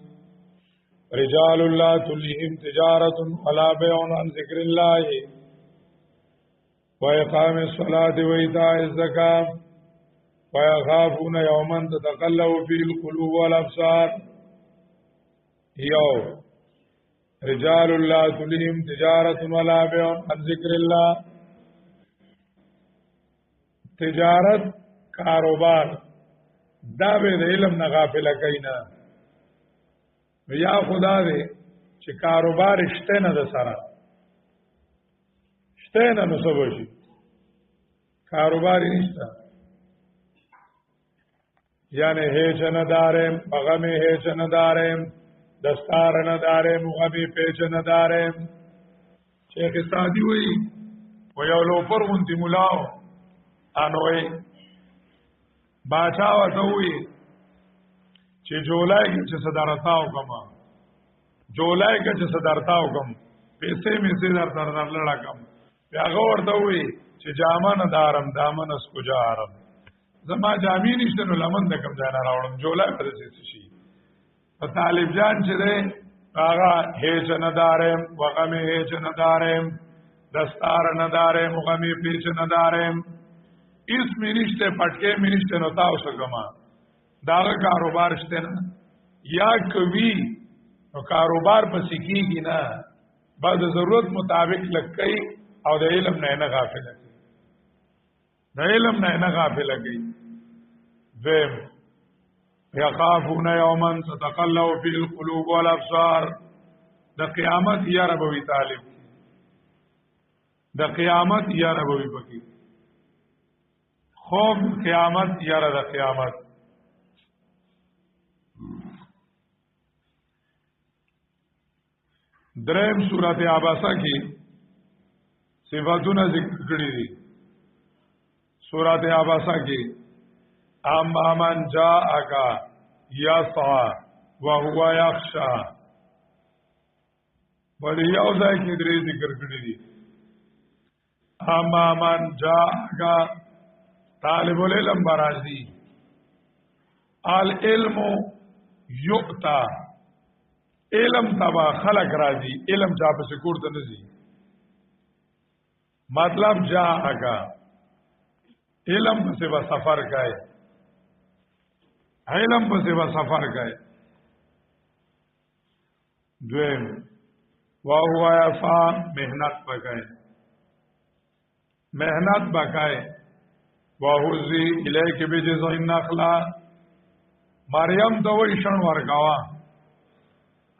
رجال الله تلهم تجارت ولا بيع عن ذکر الله وإقام الصلاة وإيتاء الزكاة ويخافون يوما تتقلب فيه القلوب والأبصار یو رجال الله تلهم تجارت ولا بيع عن ذکر الله تجارت کاروبار دا به د علم نه غافل کینا یا خدا دې چې کاروبار شته نه د سره شته نه نو څه وشي کاروبار نشته یعنی هیڅ نه دارم بغمه هیڅ نه دارم دستار نه دارم غبي پیچ نه دارم شیخ سادی وی و یو لو پر غنتی ملاو انوی باچا وته وی چې جولای کې چې صدرتاو کما جولای کې چې صدرتاو کم پیسې می سي در لړا کم هغه ورته وی چې جامه نه دارم دامن اس کجارم زما جامې نشته نو لمن د کم ځای نه راوړم جولای پر څه شي طالب جان چې ده هغه هیڅ نه دارم وغمه هیڅ نه دارم دستار نه دارم وغمه پیچ نه دارم اس منشته پټکې منشته نو تاسو کما دا کاروبار شته نه یا کوي نو کاروبار پسې کیږي نه بعد ضرورت مطابق لکې او د علم نه غافل کی د علم نه غافل کی ویم یخافون یوما تتقلب فی القلوب والابصار د قیامت یا ربوی طالب د قیامت یا ربوی پکی خوف قیامت یا رب قیامت دریم سورۃ عباسہ کی صفاتونه ذکر کړی دي سورۃ عباسہ کی اما من جاءك يسعى وهو يخشى بل یو ځای کې درې ذکر کړی دي اما من جاءك طالب العلم برازي العلم يؤتى علم تبا خلق راځي علم چا په سکور ته نزي مطلب جاءك علم سے وہ سفر گئے علم سے وہ سفر گئے دویم وهو يسعى محنت پکائے محنت پکائے وهزي الیک بجذع النخلہ مریم ته وې شڼ ورکاوا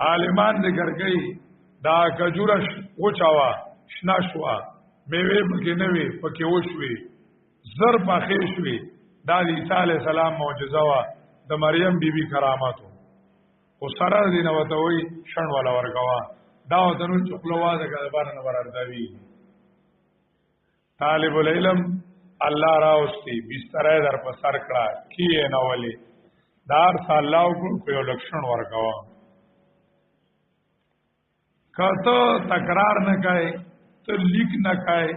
عالمان ذکر کوي دا کجورش وچاوا شنا شوا میوه پکې نه وي پکې وشوي زر پخې شوي دا د عیسی علی السلام معجزه وا د مریم بیبي کراماتو او سره دینه وته وی شن والا ورکوا دا وتنو چخلوا د غبار نه ورردوي طالب العلم الله راوستي بستر در په سر کړه کیه نه ولي دار سالاو کو یو لक्षण ورکوا کته تکرار نه کای ته لیک نه کای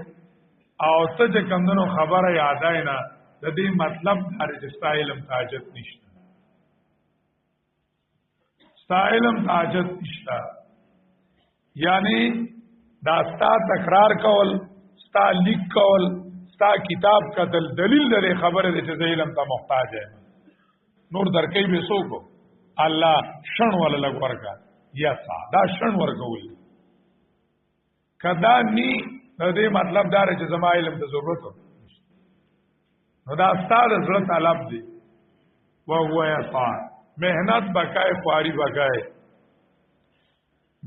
او ته چې کمندونو خبره یادای نه د دې مطلب د رجستا علم تاجت نشته ستا علم تاجت نشته یعنی دا ستا تکرار کول ستا لیک کول ستا کتاب قتل دلیل لري خبره دې چې علم ته محتاج ہے نور درکې به سوکو الله شن ولا لګ ورکا یا سا دا شن ورکول کدا نی دې مطلب دار چې زما علم ته ضرورت نو دا ستاره زړه طلب دی او هو یا سا مهنت بکای خواري بکای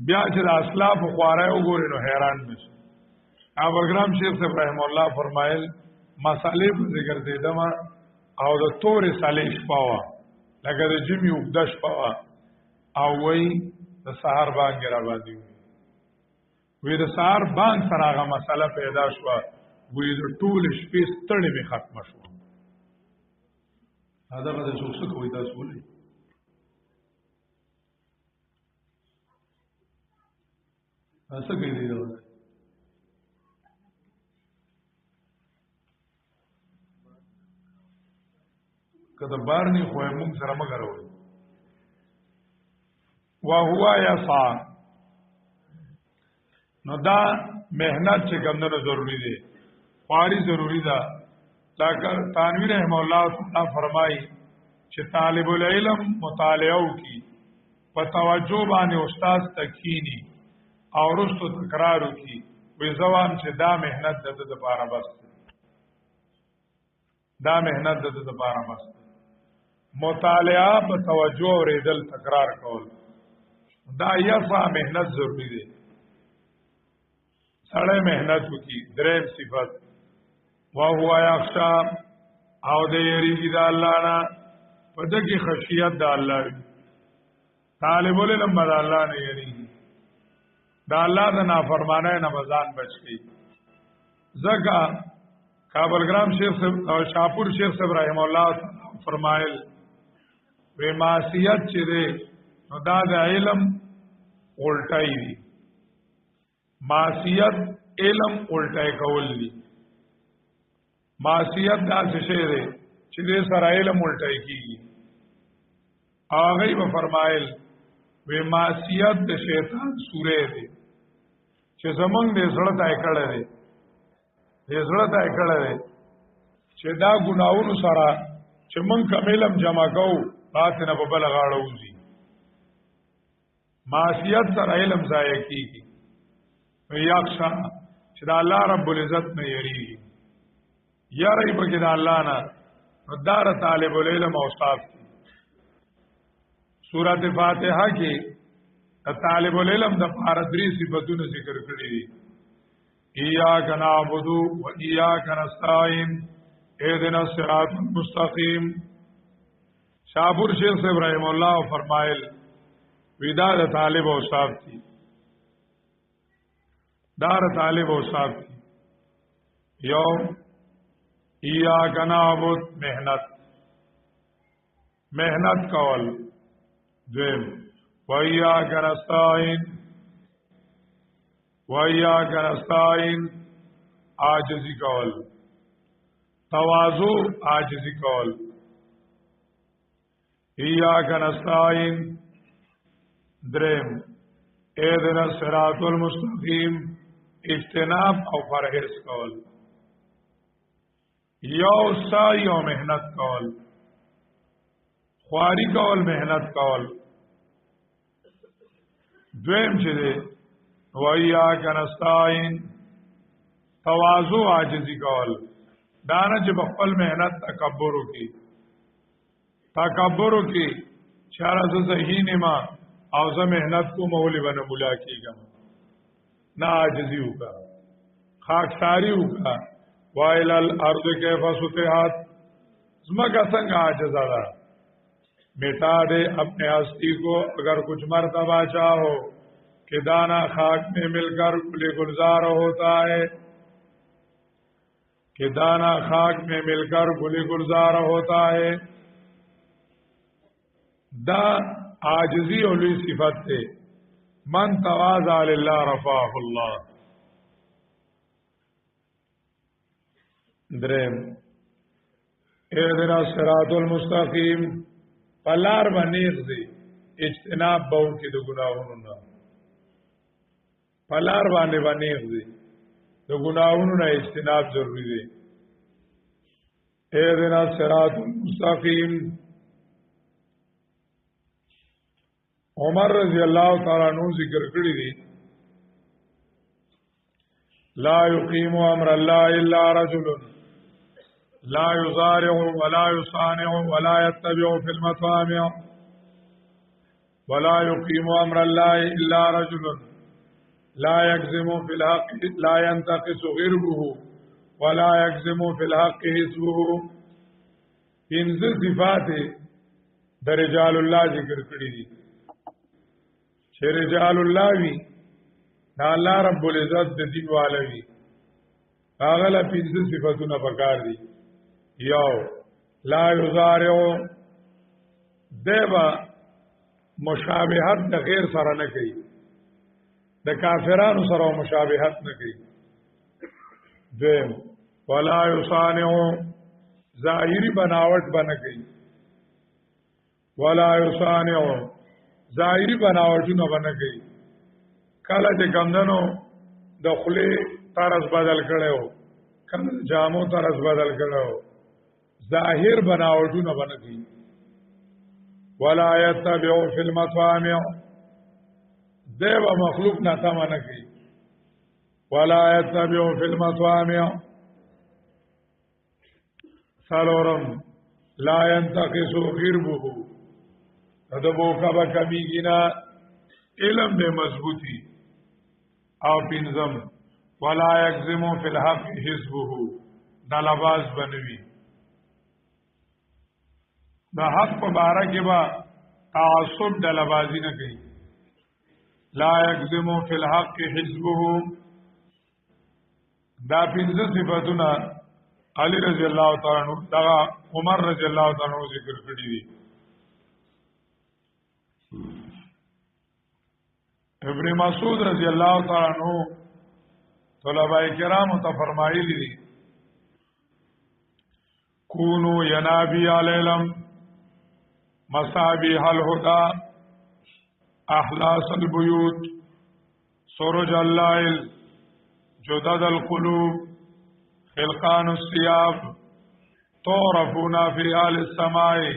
بیا چې د اسلاف خوارای وګورئ نو حیران نشئ ابوالکرام شیخ صاحب رحم الله فرمایل مسالې په ذکر دیدم او د تورې صالح شپوا لکه د جمی وګدش پوا او وای د سحر باندې را باندې وی د سحر باندې سره هغه مسله پیدا شو وی د ټول شپې ستړي به ختم شو دا به څه څه کوي تاسو ولې تاسو کې دی دا کله بارني خو موږ سره مګرو وا هوا یسا نو دا مهنت چې ګمنه ضروری دی خواري ضروری ده لکه تنویر رحم الله تعالی فرمایي چې طالب العلم مطالعه وکي په توجه باندې استاد تکینی او رستو تکرار وکي وې ځوان چې دا مهنت د لپاره بس دا مهنت د لپاره بس مطالعه په توجه او ریدل تکرار کول دا یفا مهنت ضروری دی سړی مهنت وکي دریم صفت وهو یخشا او د یریږي د الله نه په دغه خشیت د الله طالب العلم د الله نه یریږي د الله د نافرمانه نه بزان بچي زګه کابلګرام شیخ او شاپور شیخ صاحب رحم الله فرمایل وی معصیت چې ده نو دا د علم الټای دي معصیت علم الټای کول دي معصیت دا څه شی ده چې دې سره علم الټای کیږي هغه به فرمایل وی معصیت د شیطان سورې ده چې زمونږ دې زړه ته کړه ده دې زړه ته کړه ده چې دا ګناوونو سره چې مونږ کملم جمع کوو باطنه په بل غاړه وځي معصیت سره علم ضایع کیږي یخشا چې د الله رب العزت نه یریږي یاري بګی د الله نه دار طالب العلم او استاد سورۃ فاتحه کې طالب العلم د فارادری صفاتونو ذکر کړی دي ایاک نعبد و ایاک نستعین اهدنا الصراط المستقیم شاپور شیخ صاحب رحم الله فرمایل ودا د طالب او استاد دي دار طالب او استاد دي یو ایاک نعبد محنت کول دویم و ایاک نستعین عاجزی کول تواضع عاجزی کول ایاک نستعین درم اهدنا الصراط المستقیم اجتناب او پرهیز کول یو سعی او محنت کول خواری کول محنت کول دویم چې دی وایاک نستعین تواضع عاجزی کول دانه چې خپل محنت تکبر وکي چاره زه صحیح نیما او زه محنت کو مولی بنه مولا کیږم نه عاجزی وکا خاکساری وکا وایل الارض کیف سطحت زمکه څنګه عاجزه ده मिटा दे अपने हस्ती को अगर कुछ मर्तबा चाहो कि दाना खाक में मिलकर गुल गुलजार होता है, कि दाना खाक में मिलकर गुल गुलजार होता है। दा आजिजी ओली सिफत थे, मन तवाज़ा लिल्लाह रफ़ाहुल्लाह। द्रेम इहदिना सिरातुल मुस्तकीम, पलार बनीर दे इज्तिनाब बहु की दो गुनाहों ना, पलार बाने बनीर दे दो गुनाहों ना इज्तिनाब जरूरी दे। इहदिना सिरातुल मुस्तकीम। उमर रज़ी अल्लाह तआला अन्हु जिक्र करी दी, ला युकीमु अम्र अल्लाह इल्ला रजुलुन ला युज़ारिउ वला युसानिउ वला यत्तबिउ फिल मतामिअ वला युकीमु अम्र अल्लाह इल्ला रजुलुन ला यक्ज़िमु फिल हक़्क़ि ला यंतक़िसु ग़िरबुहु वला यक्ज़िमु फिल हक़्क़ि हिस्बुहु। पिंज़ सिफात द रिजालुल्लाह जिक्र करी दी, छे रिजालुल्लाह वी ना अल्लाह रब्बुल इज़्ज़त द दीन वालवी आगला पिंज़ सिफातुना पकार दी। यो ला युज़ारिउ देवा मुशाबिहत द गैर सरा न कई, द काफिरानु सरा मुशाबिहत न कई। देम वला युसानिउ ज़ाहिरी बनावट बन गई, वला युसानिउ ज़ाहिरी बनावट न बन गई। कल जे गंदनो दखले तरस बदल करे हो, कल जामो तरस बदल करे हो, ज़ाहिर बनावटू न बन गई। वला यत्तबिउ फिल मतामिअ देव मखलूक न था मन गई, वला यत्तबिउ फिल मतामिअ। सलोरम ला यंतक़िसु ग़िरबुहु तदबो कब कमी गिना इलम में मजबूती और पिंजम वला यक्ज़िमु फिल हक़्क़ि हिस्बुहु दलबाज बनवी द हक पर बारह के बाद तासुब दलबाजी न गई। ला यक्ज़िमु फिल हक़्क़ि हिस्बुहु दा पिंज़ सिफतुना अली रज़ी अल्लाह तआला अन्हु दगा उमर रज़ी अल्लाह तआला अन्हु जिक्र करी दी। इब्न मसूद रज़ी अल्लाह तआला अन्हु तलबाए किराम तो फरमाई ली, कूनू यनाबी अलैलम मसाबी हल हुदा अहलास अलबुयूत सुरुज अल्लाइल जुदद अलकुलूब खिलकान अस्सियाब तुरफूना फी आल समाई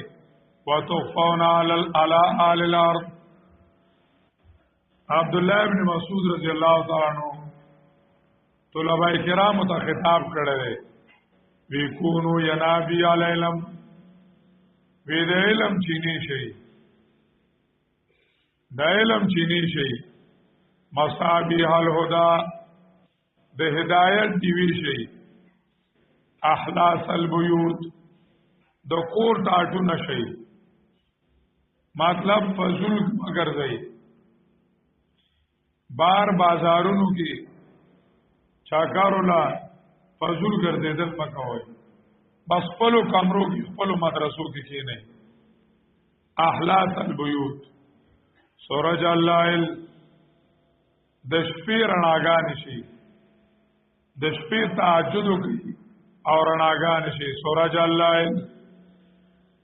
व तुखफौना अला आल अर्द। अब्दुल्लाह इब्न मसूद रज़ी अल्लाह तआला अन्हु तलबाए किराम तो खिताब करे, वी कूनू यनाबी अलैलम वे द इलम चीनी शई, द इलम चीनी शई, मसाबी हल हुदा द हिदायत दीवी शई, अहलास अलबुयूत द कोर टाटू न शई, मतलब फजूल मगर गई बार बाजारों की चाकारोला फजूल कर दे दल मकवई, बस पलो कमरों की पलो मदरसों की चीज नहीं। अहलास अलबुयूत सूरज अल्लाइल दशपी रणागा निशी, दशपी ताजुद की और रणागा निशी। सूरज अल्लाइल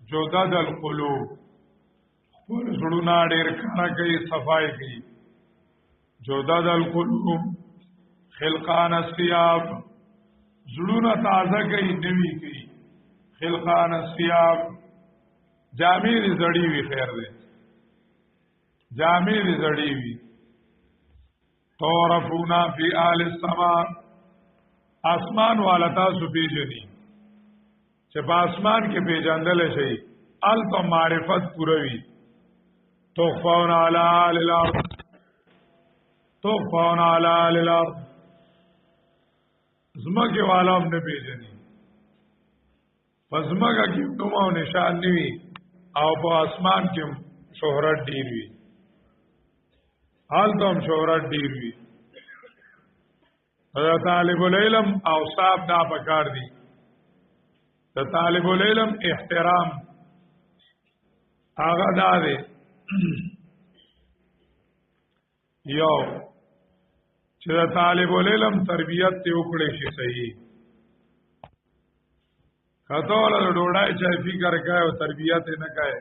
जुदद अलकुलूब जुड़ना डेर खाना की सफाई की, जुदद अलकुलूब खिलकान अस्सियाब जुड़ना ताज़ा की नवी की, खिलकान अस्सियाब जामीर जड़ी हुई खैर दे जामीर जड़ी हुई। तौरफूना फी आल समा आसमान वाला था सुफी जनी जब आसमान के पेजंदल से अल तो मारिफत पुरवी तुखफौन अला आल अर्द तुखफौन अला आल अर्द ज़मा के वाला हमने भेजनी फजमा का कि तुम निशान नहीं او په اسمان کې شهرت ډیر وي حالتم شهرت ډیر وي دا طالب العلم او صاحب دا پکار دي دا طالب العلم احترام هغه دا دی یو چې دا طالب العلم تربیت ته وکړي شي صحیح کته ول ډوډۍ چې فکر کوي او تربیت نه کوي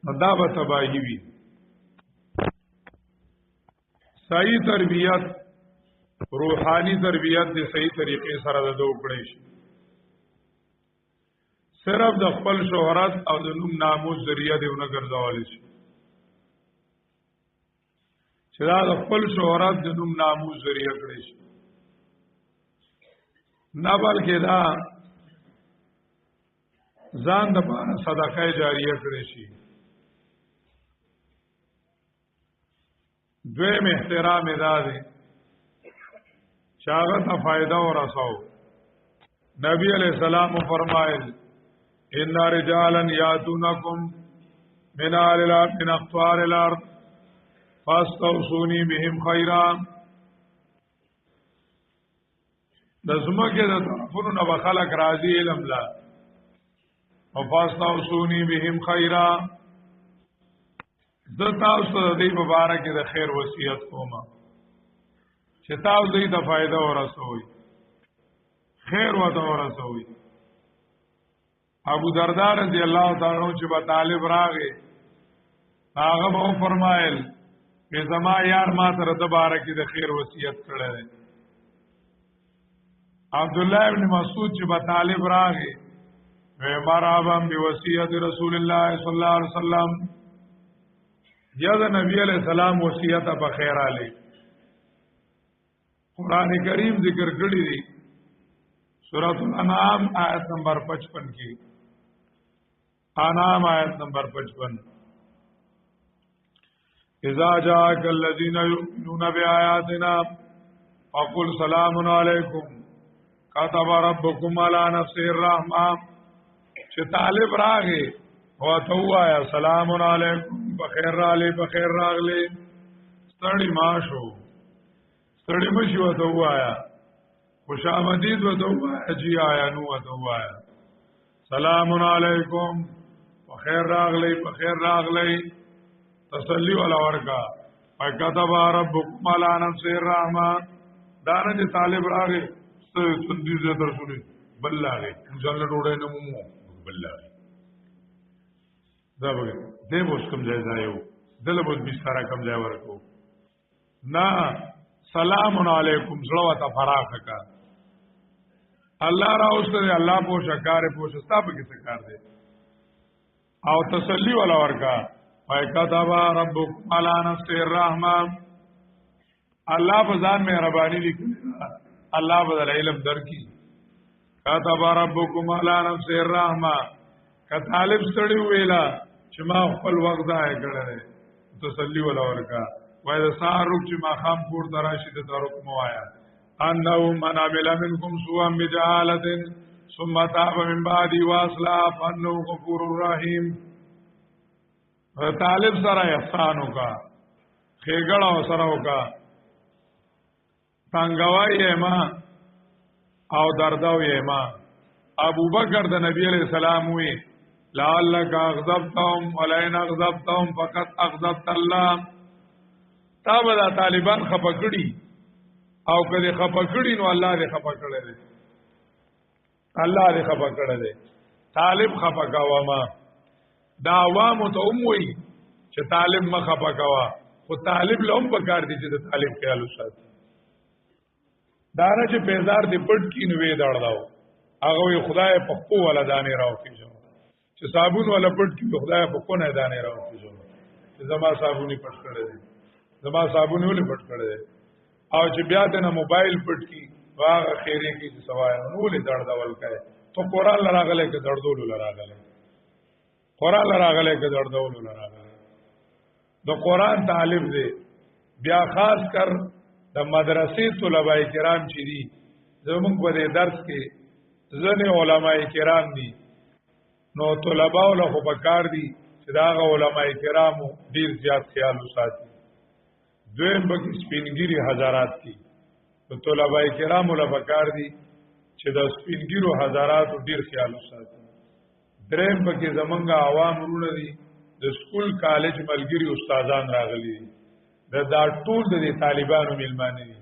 نو دا به تباہی وي صحیح تربیت روحانی تربیت د صحیح طریقې سره د وکړي شي صرف د خپل شهرت او د نوم ناموس ذریعہ دیونه ګرځول شي چې دا د خپل شهرت د نوم ناموس ذریعہ کړی شي نه بلکې دا ځان د پاره صدقه جاریه کړی شي دویم احترام ادا دی چاغه ته فائدہ ورساو نبی علیہ السلام فرمایل ان رجالا یاتونکم من آل الارض من اقطار الارض فاستوصونی بهم خیرا د زمکه د طرفونو نه خلق راضی علم لا او فاستوصونی بهم خیرا د تاسو د دې مبارک د خیر وصیت کوم چې تاسو دې د فائدہ ورسوي خیر وته ورسوي ابو درداء رضی الله تعالی عنہ چې په طالب راغی هغه به فرمایل چې زما یار ما سره د بارک د خیر وصیت کړی عبد الله ابن مسعود چې په طالب راغی مرحبا بوصیت رسول الله صلی الله علیه وسلم یا د نبی علیہ السلام وصیت په خیر علی قران کریم ذکر کړی دی سورۃ الانعام آیت نمبر 55 کې انعام آیت نمبر 55 اذا جاءك الذين يؤمنون بآياتنا فقل سلام علیکم كتب ربكم على نفسه الرحمه چې طالب راغی او ته وایا سلام علیکم بخیر علی بخیر راغلی ستړي ماشو ستړي مشو ته وایا خوش آمدید ته وایا جی آیا نو ته وایا سلام علیکم بخیر راغلی بخیر راغلی تسلی ولا ورکا فكتب ربكم على نفسه الرحمه دانه چې طالب راغی ستندې زه درسونه بل لاغی ځل ډوړې نه مو بل لاغی دا به دې اوس کوم ځای ځایو دله به بستر کوم ځای ورکو نا سلام علیکم زړه ته فراخه کا الله را اوسره الله په شکار په شستا په کې څه کار دی او تسلی ولا ورکا فكتب ربكم على نفسه الرحمه الله بزان مهرباني لیکلی الله بدل علم درکې كتب ربكم على نفسه الرحمه که طالب ستړي ویلا چې ما خپل وخت ضایع کړی تسلی ولا ورکا وای د سار روک چې ما خام کور دراشي د تارک موایا انه من عمل منكم سوءا بجهاله ثم تاب من بعد واصلح فانه غفور رحيم طالب سره احسان وکا خېګړه سره وکا څنګه ما او درداو ما ابو بکر د نبی علیہ السلام وی لعلک اغضبتهم ولئن اغضبتهم فقط اغضبت الله تا به طالبان خپکړي او کله خپکړي نو الله دې خپکړي دي الله دې خپکړي دي طالب خپکاوه ما دا عوام ته وی چې طالب مخه پکوا خو طالب لوم پکار دي چې د طالب خیال وساتي دا نه چې پیزار دې پټ کینو وې دړداو هغه خدای په خو ولا دانه راو کیږي چې صابون ولا پټ کیږي خدای په کو نه دانه راو کیږي چې زما صابونی پټ کړی دي زما صابونی ولې پټ کړی دي او چې بیا د موبایل پټ کی واغه خیره کی چې سوای نو ولې دړداول کوي ته قران لراغله کې دړدول لراغله قران لراغله کې دړدول لراغله د قران طالب دی بیا خاص کر د مدرسې طلباء کرام چې دي زموږ په درس کې ځنې علماء کرام دي نو طلباء له خو پکار دي چې دا علماء کرامو ډیر زیات خیال وساتي. دویم بګ سپینګری حضرات دي، نو طلباء کرامو له پکار دي چې د سپینګرو حضرات ډیر خیال وساتي. دریم بګ زمونږ عوام ورونه دي، د سکول کالج ملګری استادان راغلي دي، دا ټول د طالبانو میلمانه دي.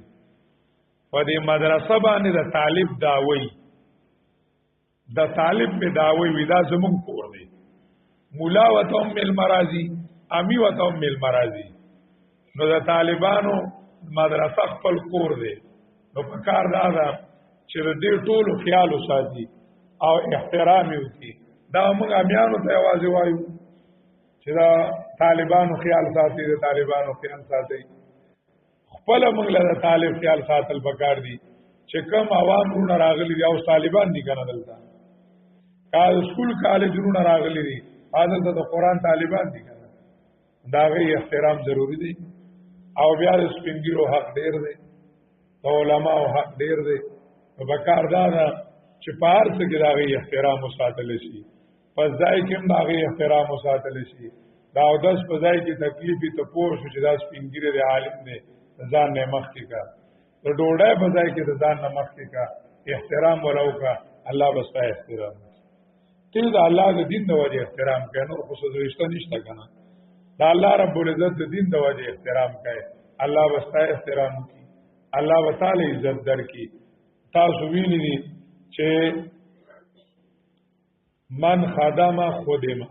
په دې مدرسه باندې د طالب داوی د طالب می داوی ودا زمون کور دی، مولا وتهم مل مرازی امی وتهم مل مرازی. نو د طالبانو مدرسه خپل کور دی، نو په کار دا ده چې د دې ټولو خیال وساتي او احترام یې وکړي. دا موږ امیانو ته یوازې وایو چې دا طالبانو خیال ساتي، د طالبانو خیال ساتي. خپل موږ له طالب خیال ساتل پکار دي چې کم عوام ورونه راغلي دي او طالبان دي کنه دلته کال سکول کالج ورونه راغلي دي، حاضر د قرآن طالبان دي کنه، دا غي احترام ضروری دي. او بیا د سپینګرو حق ډیر دی، د علماو حق ډیر دی. په بکار دا ده چې په هر څه کې دا غي احترام وساتل شي، پس ځای کې هم دا غي احترام وساتل شي. دا او داس په ځای کې تکلیفي ته پوه شو چې دا سپینګری د عالم دی، ځان نه مخ کې کا د ډوډۍ په ځای کې د ځان نه مخ کې کا احترام ولو کا. الله بس احترام ته د الله د دین د وجه احترام کوي، نور خو څه رښتا نشته کنه. دا الله رب العزت د دین د وجه احترام کوي، الله بس احترام کوي، الله وتعالى عزت درکې. تاسو ویلي دي چې من خدام خدمه،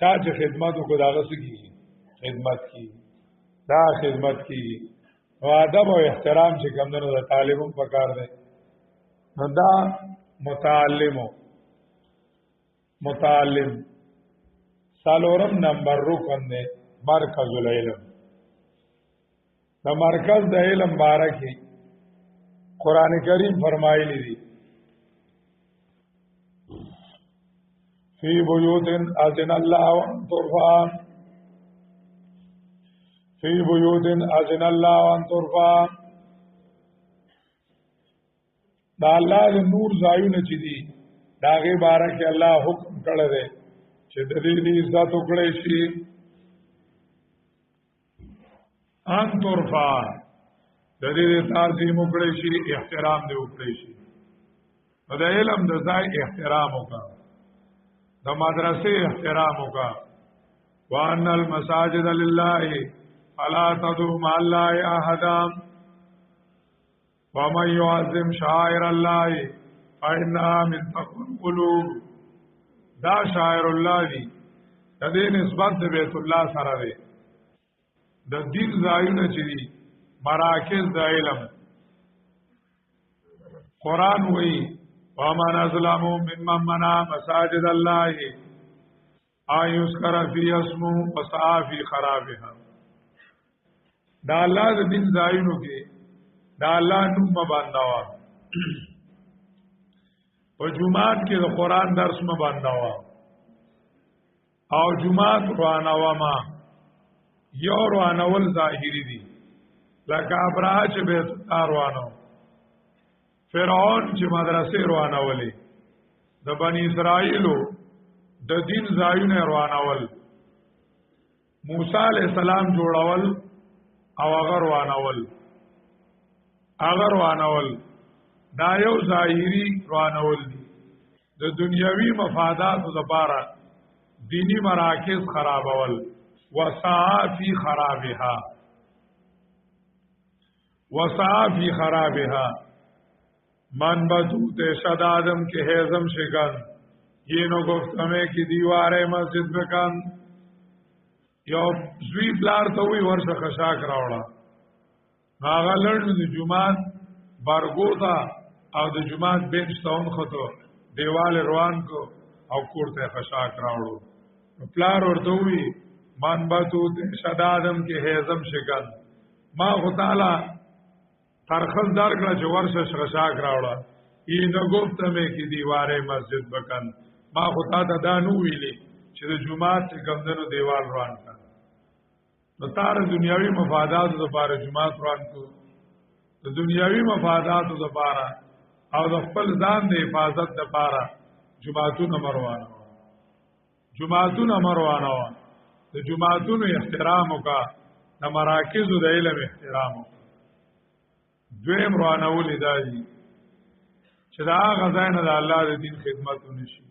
چا چې خدمت وکړي داغه سګي خدمت کی، دا خدمت کی. او ادب او احترام چې کومنه د طالبون په کار دی. نو دا متعلم سالورم نمبر رکن دی مرکز العلم. دا مرکز د علم باره کې قرآن کریم فرمایلی دی فی بیوت اذن الله ان ترفع فی بیوت اذن الله ان ترفع. دا الله د نور ځایونه چې دي دا غي باره کې الله حکم کړی دی چې د دې عزت وکړي شي. ان ترفع د دې تعظیم وکړي شي، احترام دې وکړي شي. د علم د ځای احترام وکړه، د مدرسې احترام وکړه. وان المساجد لله فلا تدعوا مع الله احدا ومن يعظم شعائر الله فإنها من تقوى القلوب. دا شاعر الله دی، د دې نسبت د بیت الله سره دی. د دین ځایونه چې دي مراکز د علم، قرآن وی ومن ظلم ممن منع مساجد الله ان يذكر فيه اسمه وسعى في خرابها. دا الله د دین ځایونو کې دا الله نوم باندې او جمعات کې د قرآن درس باندې او جمعات روانه ما یو روانول ظاهری دي، لکه ابراهه چې بیت روانو، فرعون چې مدرسې روانولې، د بنی اسرائیلو د دین ځایونه روانول، موسی علیہ السلام جوړول او هغه روانول دا یو ظاهری روانول دي. د دنیوي مفاداتو لپاره دینی مراکز خرابول، وسعى في خرابها من بدوت شد آدم کے حیزم شکن یہ نو گفتمے کی دیوارے مسجد بکن. یو زوی پلار توی ورش خشاک راوڑا ناغا لرن دی جماعت بارگو تا او د جماعت بینچ تاون خطو دیوال روان کو او کورتے خشاک راوڑو. پلار ورطوی من بدوت شد آدم کے حیزم شکن ما خطالا ترخص دار کړه چې ورشه خشاک راوړه ای نو گفتمه کی دیواره مسجد بکن. ما خدا ته دا نو ویلي چې د جمعات څخه کمندونو دیوال روان کړه. نو تار دنیاوی مفادات لپاره جمعات روان کو، د دنیاوی مفادات لپاره او د خپل ځان د حفاظت لپاره جمعاتونه روان. جماعتون مروانه وا د جماعتونو احترام وکا د مراکزو د علم احترام وکا دویم روانول دی چې دا هغه ځای نه د الله د دین خدمت ونشي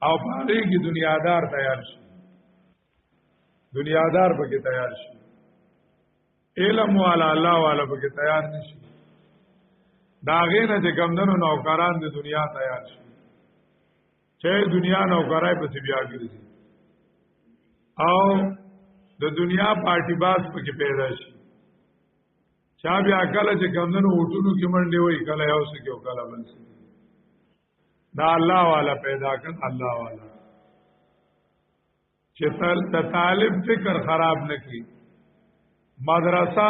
او په دې کې دنیادار تیار شي دنیادار پکې تیار شي علم والا الله والا پکې تیار نشي دا غینه چې ګمندنو نوکران د دنیا تیار شي چې دنیا نوکرای په بیا ګرځي او د دنیا پارټي باز پکې پیدا شي چا بیا کله چې ګمندنو وټونو کې منډي وای کله یو څه کې او کله بل څه دا الله والا پیدا کړ الله والا چې طالب فکر خراب نکړي مدرسه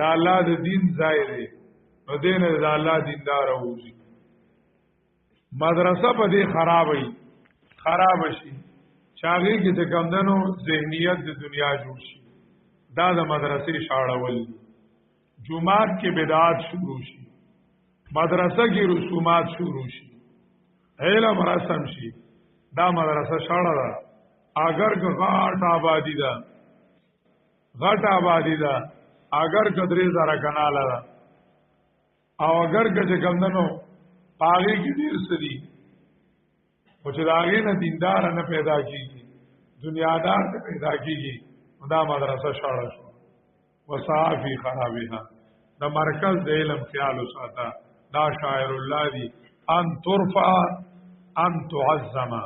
دا الله د دین ځای دی نو دین د الله دیندار اوسي مدرسه په دې خراب شي چاغي کې چې کمندنو ذهنیت د دنیا جوړ شي دا د مدرسې شاړول جمعات کې بدعات شروع شي مدرسه کې رسومات شروع شي علم رسم شي دا مدرسه شاړه ده اگر که غټ آبادی ده اگر کدرې زره کناله ده او اگر که کمندنو پاغي کې ډیر سدي او چې داغې نه دیندار نه پیدا کیږي دنیادار نه پیدا کیږي دا مدرسه شاړه شو وصافي خرابها د مرکز د علم خیال وساته دا شاعر الله دی ان ترفع ان تعظم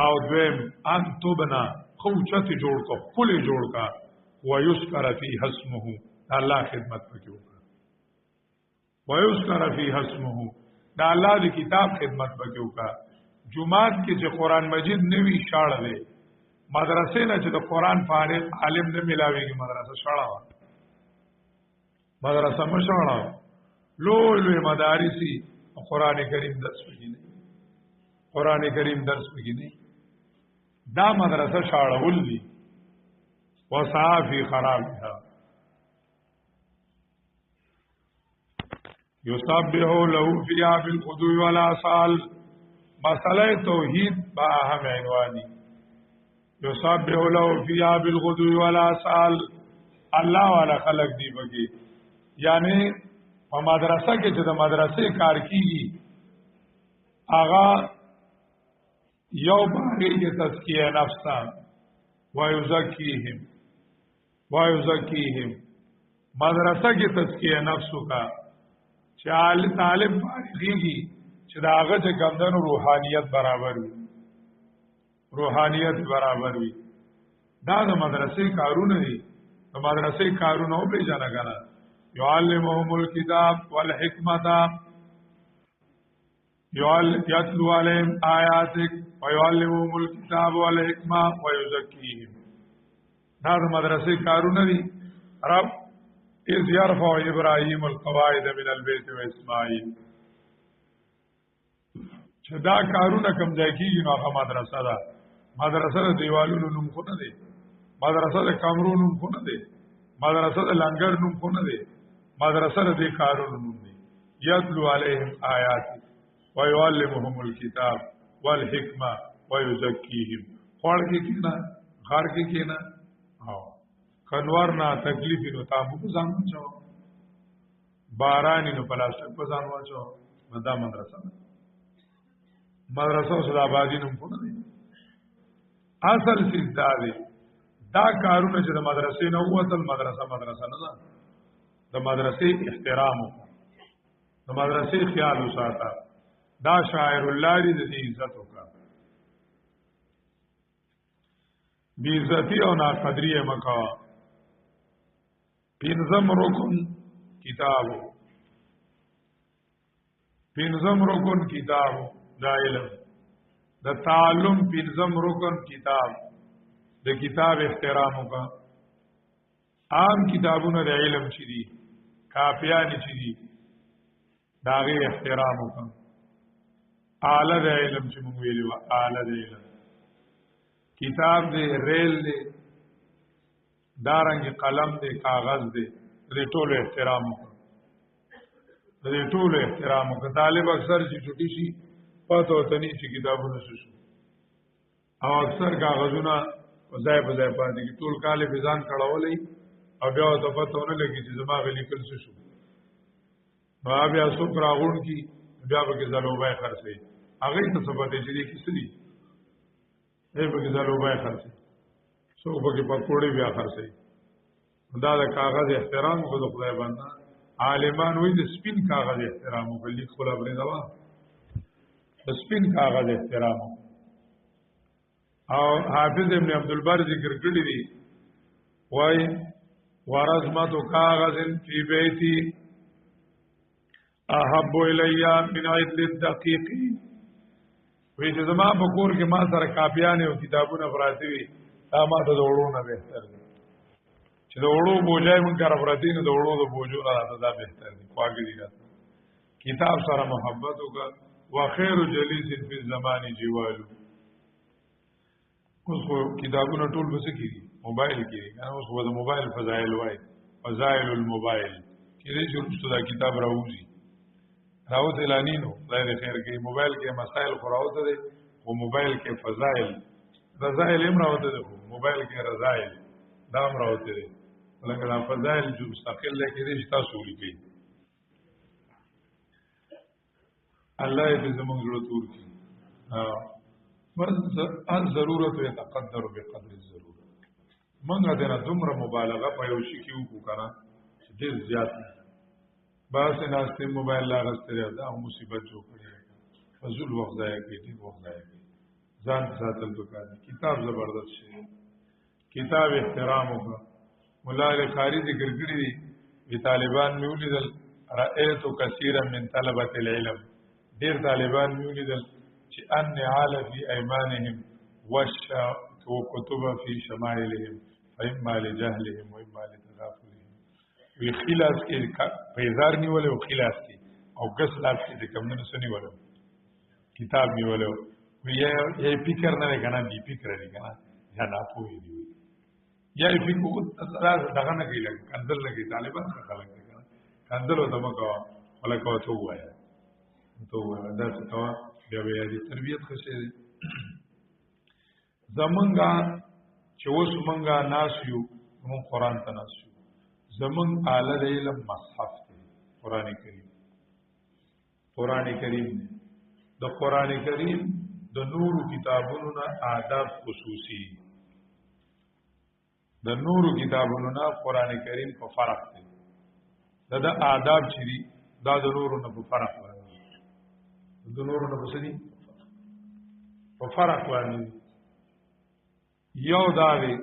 او دویم ان تبنا خوچت جوړ کو کلی جوړ کا ويذكر فيه اسمه الله خدمت پکې وکړه ويذكر فيه اسمه دا الله دی کتاب خدمت پکې وکړه جمعات کې چې قران مجید نوی شاړه دی مدرسې نه چې د قران فارغ عالم نه ملاويږي مدرسه شاړه مدرسه مشاړه لوی مدارسي قران کریم درس پکې نه قران کریم درس پکې نه دا مدرسه شاړه ولدي وصافي خرابها يسبح له فيها بالغدو والآصال مسئلہ توحید با اہم عنوانی یصبح له فيها بالغدو والآصال الله والا خلق دی بگی یعنی په مدرسه کې چې د مدرسې کار کیږي آغا یو باندې کې تزکیه نفس تا ويزکیهم مدرسه کې تزکیه نفس کا چال طالب فارغيږي چې دا هغه چې ګمندنو روحانيت برابر وي دا د مدرسې کارونه دي د مدرسې کارونه او به ځنه کنه يعلمهم الكتاب والحکمت يتلو عليهم آياتك ويعلمهم الكتاب والحکمه ويزكيهم دا د مدرسې کارونه دي رب اذ يرفع ابراهيم القواعد من البيت واسماعيل چې دا کارونه کوم ځای کېږي نو هغه مدرسه ده مدرسه د دیوالونو نوم خو نه دی مدرسه د کمرو نوم خو نه دی مدرسه د لنګر نوم خو نه دی مدرسه د دې کارونو نوم دی يتلو عليهم آيات ويعلمهم الكتاب والحکمه ويزكيهم خور کې کینا غار کې کینا او کنوار نه تکلیف نو تاسو په ځان چو باران نو پلاستیک په ځان واچو مدا مدرسه سره آبادی نوم کو نه دی اصل سیدا دی دا کارونه چې د مدرسې نه وصل مدرسه نه ده د مدرسې احترام د مدرسې خیال وساته دا شاعر الله دې د عزت وکړه بی عزتی او ناقدری مکا پینزم رکن کتابو دا علم دا تعلم پینزم رکن کتاب دا کتاب احترامو کا عام کتابونه دا علم چی دی کافیانی چی دی داغی احترامو کا آلہ دا علم چی مونگویلی و آلہ دا علم کتاب دے ریل دے دارنګ قلم دے کاغذ دے دې ټول احترام وکړه طالب اکثر چې چټي شي پاتو تني چې کتابونه شو او اکثر کاغذونه ځای په ځای پاتې کی ټول کال په ځان کړهولې او بیا ته پته ونه لګي چې زما غلي کل څه شو نو بیا څوک راغون کی بیا به زلوبای خرڅي هغه ته څه پته چې دې کیسې دې به زلوبای خرڅي څوک به پکوړې بیا خرڅي دا د کاغذ احترام کو د خدای باندې عالمان وې د سپین کاغذ احترام کو لیک خلا بری دا د سپین کاغذ احترام او حافظ ابن عبد البر ذکر کړی دی وای ورزمت کاغذ فی بیتی احب الی من عدل الدقیق وې چې زما په کور کې ما سره کاپیان او کتابونه پراته وي دا ما ته د وړو نه بهتر دي چې د وړو بوجای مونږ کار پراته نه د وړو د بوجو راته دا بهتر دي خواږه دي کتاب سره محبت وکړه وخیر جلیس فی الزمان جوالو اوس خو کتابونه ټول بس کیږي موبایل کیږي اوس خو د موبایل فضایل وای فضایل الموبایل کله چې رسو دا کتاب راوځي راوځي اعلانینو خدای دې خیر کوي موبایل کې مسائل خو راوځي دي او موبایل کې فضایل رضایل هم راوځي دي موبایل کې رضایل دا هم راوځي دي ولکه دا فضایل جو مستقل لکه دې تاسو ولیکي الله دې زموږ جوړ تور کی هر ضرورت يتقدر بقدر الضرورت منګه دنه دومره مبالغه په یو شي کې وکړه کنه چې ډیر زیات باسه ناشته موبایل لا غستره دا مصیبت جوړ کړی فزول وخت ځای کې دې وخت ځای کې ځان ساتل وکړي کتاب زبردست شي کتاب احترام وکړه مولا قاری ذکر کړی دی طالبان میولیدل رأیت کثیرا من طلبه العلم ډیر طالبان میولیدل چې ان عال فی ایمانهم وكتب فی شمائلهم فإما لجهلهم وإما لتغافلهم وی خلاص کې پیزار نیول او خلاص کې او ګس لاس کې کوم نه سنی ولو کتاب نیولو وی یې فکر نه کنه دی فکر نه کنه یا نه پوي دی یا فکر راز دغه نه کېږي کندل نه کې طالبان خلک کنه کندل او دمکو ولکه تو وایا تو دا څه بیا بیا دې تربیت خشه زمونږه چې اوس مونږه ناس یو مون قران ته ناس یو زمون اعلی علم مصحف دی قران کریم د قران کریم د نورو کتابونو نه آداب خصوصي د نورو کتابونو نه قران کریم په فرق دی دا آداب چې دي دا د نورو نه په فرق دی د نورو نه بسدي په فرق باندې یو دا دی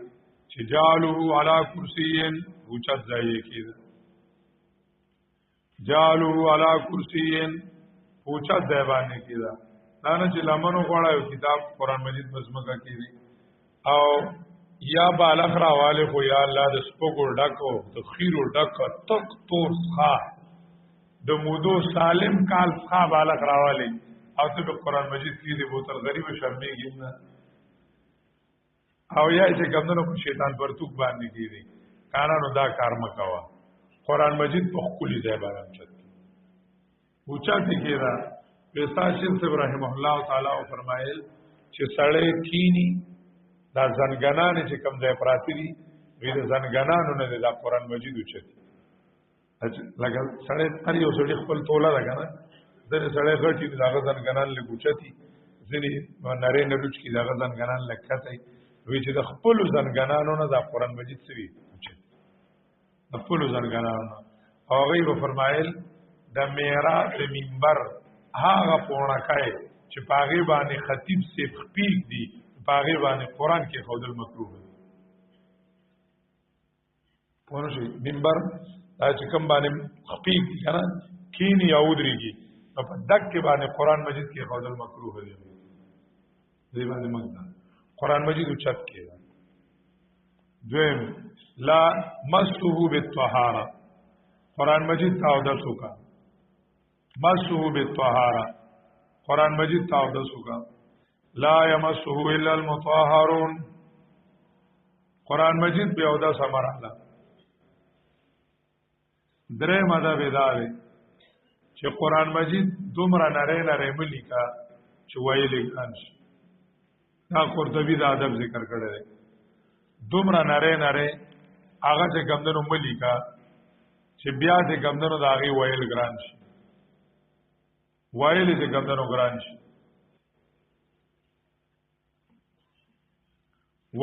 چې جالو علی کرسیین اوچت ځای کېده جالو علی کرسیین اوچت ځای باندې کېده دا نه چې لمنو غواړي کتاب قران مجید مزمکه کېږي او یا بالغ راواله خو یا الله د سپوږ ډکو د خیرو ډک تک تور ښه د مودو سالم کال ښه بالغ راواله او ته په قران مجید کې دی بوتل غریب شرمېږي نه او یا چې ګمنو په شیطان پرتوک باندې کیږي کارانو دا کار مکوا قران مجید په خولي ځای باندې چت اوچا کېږي ویسا شیخ ابراهیم الله تعالی او فرمایل چې سړی کینی دا زنګنان چې کم ځای پراتی دي وی د زنګنانو نه د قران مجید اوچت لکه سړی هر یو سړی خپل توله لګنه ځنه سړی غټي دغه زنګنان له ګوچتي ځنه نری نروچ کی دغه زنګنان لکته وی چې د خپل زنګنانو نه د قران مجید سوي د خپل زنګنانو او غیب فرمایل د معراج د منبر هغه پونکای چې پاغي باندې خطیب سیب خپیل دي پاغي باندې قران کې خودل مکروه دي پونشي منبر دا چې کوم باندې خپیل کنه کینی او دريږي په دک کې باندې قران مجید کې خودل مکروه دي دی باندې موږ قران مجید او چت کې دویم لا مسحو بالطهاره قران مجید تاودس وکا مسحو بالطهاره قران مجید تاودس وکا لا يمسحو الا المطهرون قران مجید به اودا سمر الله درې مذهب ادارې چې قران مجید دومره نری نری ملي کا چې وایي لیکان شي دا قرطبي دا ادب ذکر کړی دی دومره نری نری هغه چې کمدنو ملیکا چې بیا چې کمدنو دا هغې ویل ګران شي ویل چې کمدنو ګران شي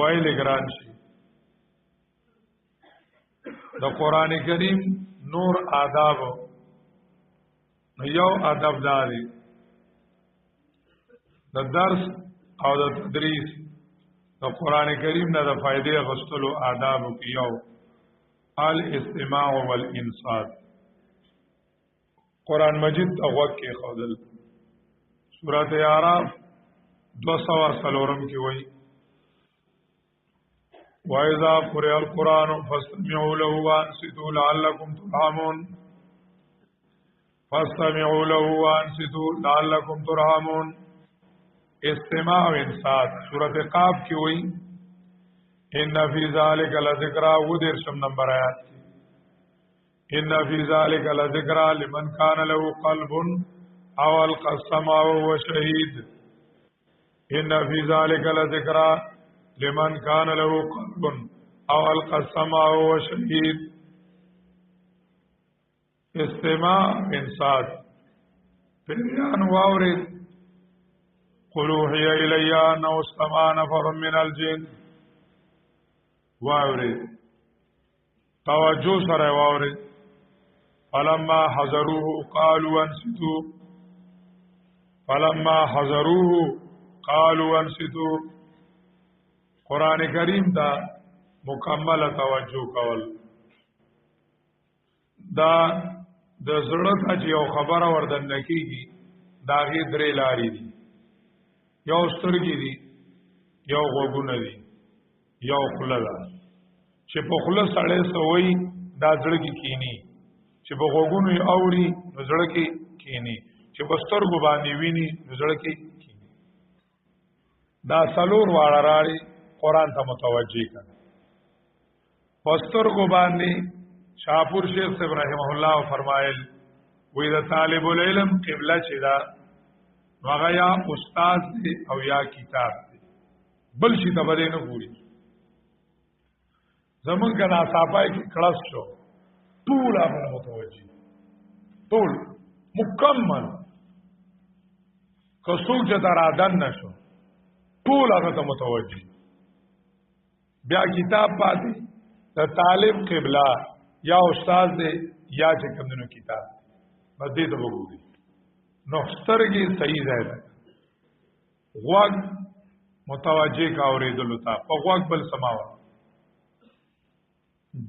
ویل ګران شي د قرآن کریم نور آداب یو ادب داري د درس او د تدریس د قرآن کریم نه د فائدې غوښتلو آداب کې یو الاستماع والانصات قرآن مجید ته غوږ کې خودل سورۃ اعراف 203 کې وایي وَإِذَا قُرِئَ الْقُرْآنُ فَاسْتَمِعُوا لَهُ وَأَنصِتُوا لَعَلَّكُمْ تُرْحَمُونَ فَاسْتَمِعُوا لَهُ وَأَنصِتُوا لَعَلَّكُمْ تُرْحَمُونَ استماع و انصات سورۃ قاف کی ہوئی ان فی ذلک لذکرى ودرشم نمبر آیات ان فی ذلک لذکرى لمن کان له قلب او القى السمع وهو شهید ان فی ذلک لذکرى لمن کان له قلب او القى السمع وهو شهید استماع انصات پیریان واورید قلوا هي إلي أنه استمع نفر من الجن واورد توجه سره واورد فلما حضروه قالوا انصتوا فلما حضروه قالوا انصتوا قرآن کریم دا مکمل توجه کول دا د زړه ته یو خبره وردن کیږي دا غي درې لاري دي یو سترګې دي یو غوږونه دي یو خوله ده چې په خوله سړی سوی دا زړه کې کینی چې په غوږونو یې اوري نو زړه کې کینی چې په سترګو باندې ویني نو زړه کې کینی دا څلور واړه راړي قرآن ته متوجه کړه په سترګو باندې شاپور شیخ صاحب رحمه الله فرمایل وې دا طالب العلم قبله چې دا هغه یا استاد دی او یا کتاب دی بل شي ته بده نه ګوري زمونږ کنا صافای کې کلاس شو ټول هغه متوجي ټول مکمل کڅوګ چې درادن نشو ټول هغه ته متوجي بیا کتاب پاتې د طالب قبله یا استاد دی یا چې کومو کتاب بس دې ته وګوري نو سترګې صحیح ځای ده غوږ متوجه کا اورېدلو ته په غوږ بل سماوه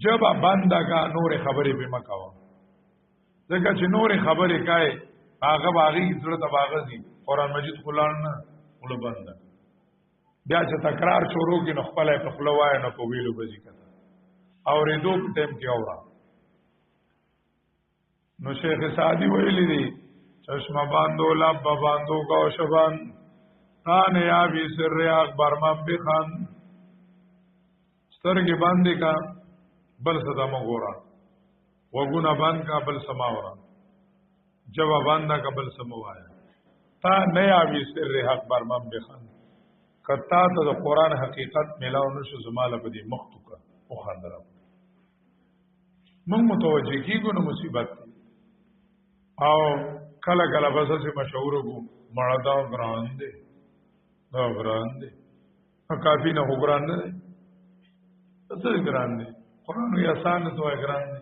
جب بنده کا نور خبرې به مکاوه ځکه چې نور خبرې کای هغه باغی زړه ته باغزي قرآن مجید خلان نه ول بنده بیا چې تکرار شروع کې نو خپل په خلوای نه په ویلو بځی کړه اورېدو په ټیم کې اورا نو شیخ سعدی ویلی دی چشم باندو لب باندو گوشبان تان یا بی سر اخبار من بخان سترگی باندی کا بل صدام گورا وگونا باند کا بل سماورا جواب باندا کا بل سموایا تا نیا بی سر اخبار من بخان کتا تا دا قرآن حقیقت ملاو نشو زمالا بدی مختو کا مخاندرہ من متوجه کی گو نو مصیبت دی او کله کله بس چې مشهور وو مړه دا ګران دي دا ګران دي کافی نه ګران نه څه ګران دي قرآن یې آسان ته ګران دي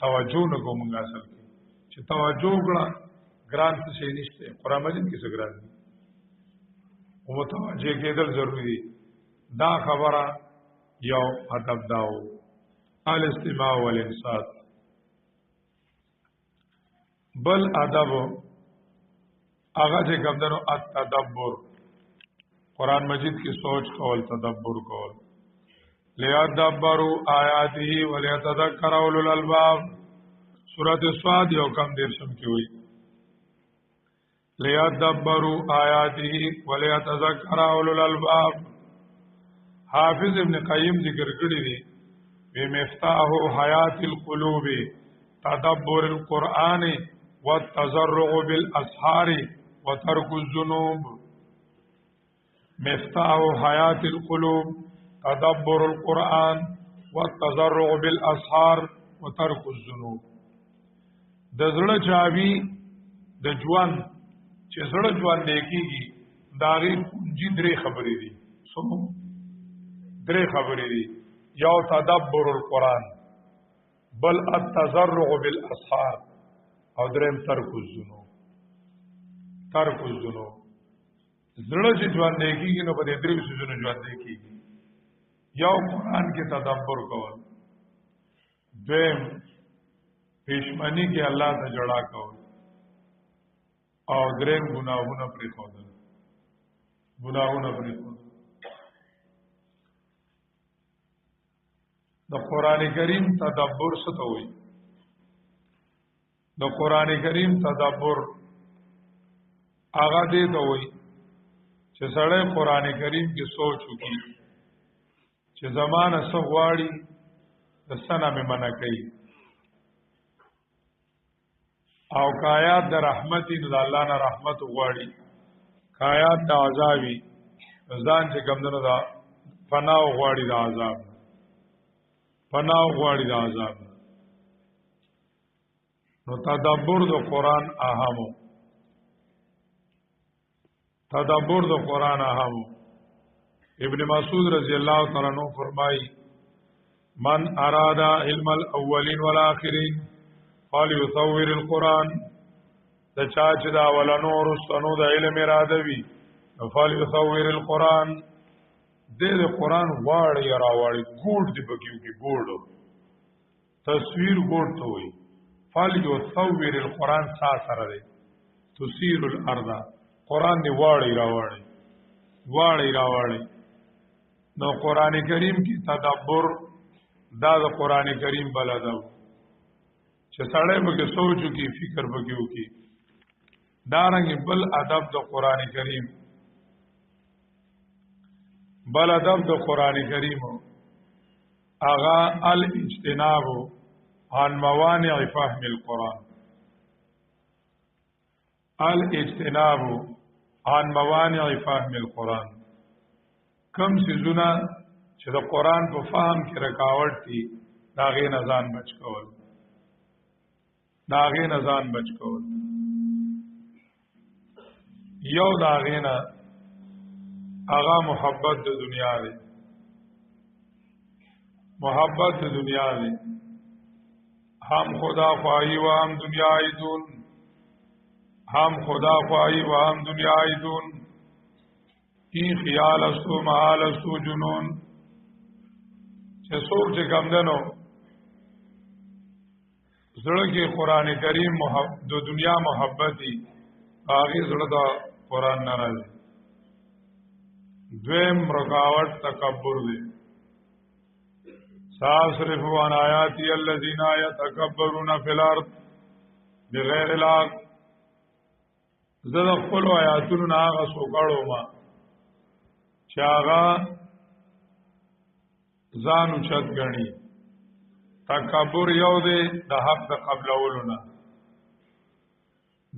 توجه نه کوم اصل کې چې توجه کړه ګران څه نشته قرآن مجید کې څه ګران دي او متوجه کېدل ضروری دي دا خبره یو ادب داو الاستماع والانصات بل ادب هغه چې کومدنو التدبر قرآن مجید کی سوچ کول تدبر کول لیدبروا آیاته وليتذكر اولو الالباب سورۃ الصاد یو کم دیرشم کی ہوئی لیدبروا آیاته وليتذكر اولو الالباب حافظ ابن قیم ذکر کړی دی بمفتاح حیات القلوب تدبر القرآن والتزرع بالاسحار وترك الذنوب مفتاح حیات القلوب تدبر القرآن والتضرع بالاسحار وترك الذنوب. د زړه چاوي د ژوند چې زړه ژوند لیکيږي داغي پونجي درې خبرې دي. سو درې خبرې دي. یو تدبر القرآن، بل التضرع بالاسحار، او دریم ترک الذنوب. ترک الذنوب زړه چې ژوند لیکيږي نو په دې درې سيزونو ژوند لیکيږي. یو قرآن کې تدبر کول، دویم پښمنی کې الله ته جړا کول، او دریم ګناهونه پرې خوندل. ګناهونه پرې خوندل. د قران کریم تدبر څه ته وایي؟ د قران کریم تدبر هغه دې ته وایي چې سړی قران کریم کې سوچ وکړي چې زمانه څه غواړي د سنه مې منع کوي، او کایات د رحمتي د الله نه رحمت غواړي، کایات د عذابي ځان چې کمندونو دا پناه غواړي د عذاب، پناه غواړي د عذاب. نو تدبر د قران اهمو، تدبر د قران اهمو. ابن مسعود رضی الله تعالی عنہ فرمایي من اراد علم الاولین والآخرین فلیصور القرآن. د چا چې دا ولنو ورستنو د علم اراده وي فلیصور القرآن، د قرآن واړی راوړی ګوډ دی بکیو کې ګوډ تصویر ګوډ ته وي. فلیصور القرآن سا سره دی تسیر الارض، قرآن دی واړی راوړی واړی راوړی. نو قران کریم کی تدبر دا د قران کریم بلدا چې سړی به سوچ کی فکر وکيو کی. دارنګ بل ادب د قران کریم، بل ادب د قران کریم اغا الاجتناب عن موانع فهم القرآن. الاجتناب عن موانع فهم القرآن، کم سيزونه چې د قرآن په فهم کې رکاوټ دي داغه نزان بچ کول، داغه نزان بچ کول. یو داغه نه هغه محبت د دنیا دی، محبت د دنیا دی. هم خدا خواهی و هم دنیا ایدون، هم خدا خواهی و هم دنیا ایدون، این خیال استو محال استو جنون. چه سوک چه کم دنو زړه کې قرآن کریم د دنیا محبتی آغی زړه دا قرآن نرازی. دویم رکاوٹ تکبر دی. ساصرف عن آیاتی الذین یتکبرون فی الارض بغیر الحق. زه د خپل آیاتونو نه هغه سوکړو ما چې هغه ځان اوچت ګڼي. تکبر یو دی د حق د قبلولو نه،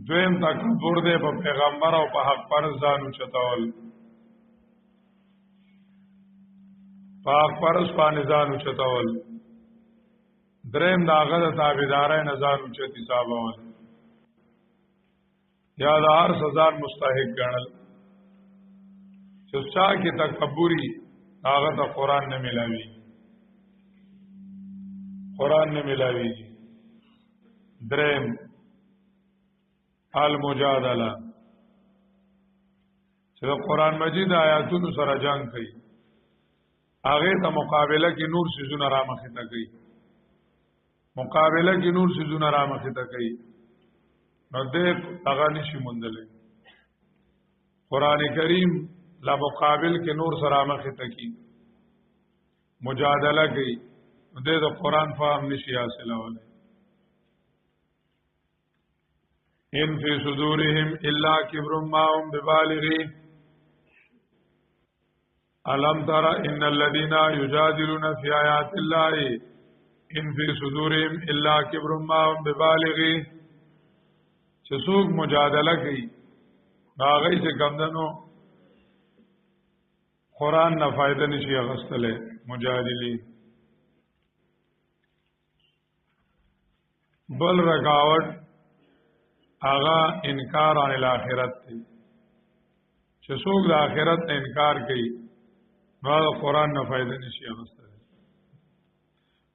دویم تکبر دی په پیغمبر او په حق پر ځان اوچتول، په حق پر باندې ځان اوچتول. دریم داغه د تابعدارۍ نه ځان اوچت حسابول، یا د هر سزا مستحق ګڼل. چې چا کې تکبوري هغه ته قرآن نه ملاوي، قرآن نه ملاوي. دریم المجادله، چې د قرآن مجید آیاتونو سره جنگ کوي، هغه ته مقابله کې نور سيزونه را مخې ته کوي، مقابله کې نور سيزونه را مخې ته کوي. نو دې هغه نشي موندلې. قرآن کریم لا مقابل کې نور سره مخې ته کی مجادله کوي، دې د قرآن فهم نشي حاصلوله. ان فی صدورهم الا کبر ما هم ببالغی الم تر ان الذين يجادلون في آیات الله ان فی صدورهم الا کبر ما هم ببالغی. چې څوک مجادله کوي هغه چې کمدنو قرآن نه فائدہ نشي اغستله مجادلین. بل رکاوٹ آغا انکار عن الاخرت تی چې څوک د آخرت نه انکار کوي نو د قرآن نه فائدہ نشي اغستله.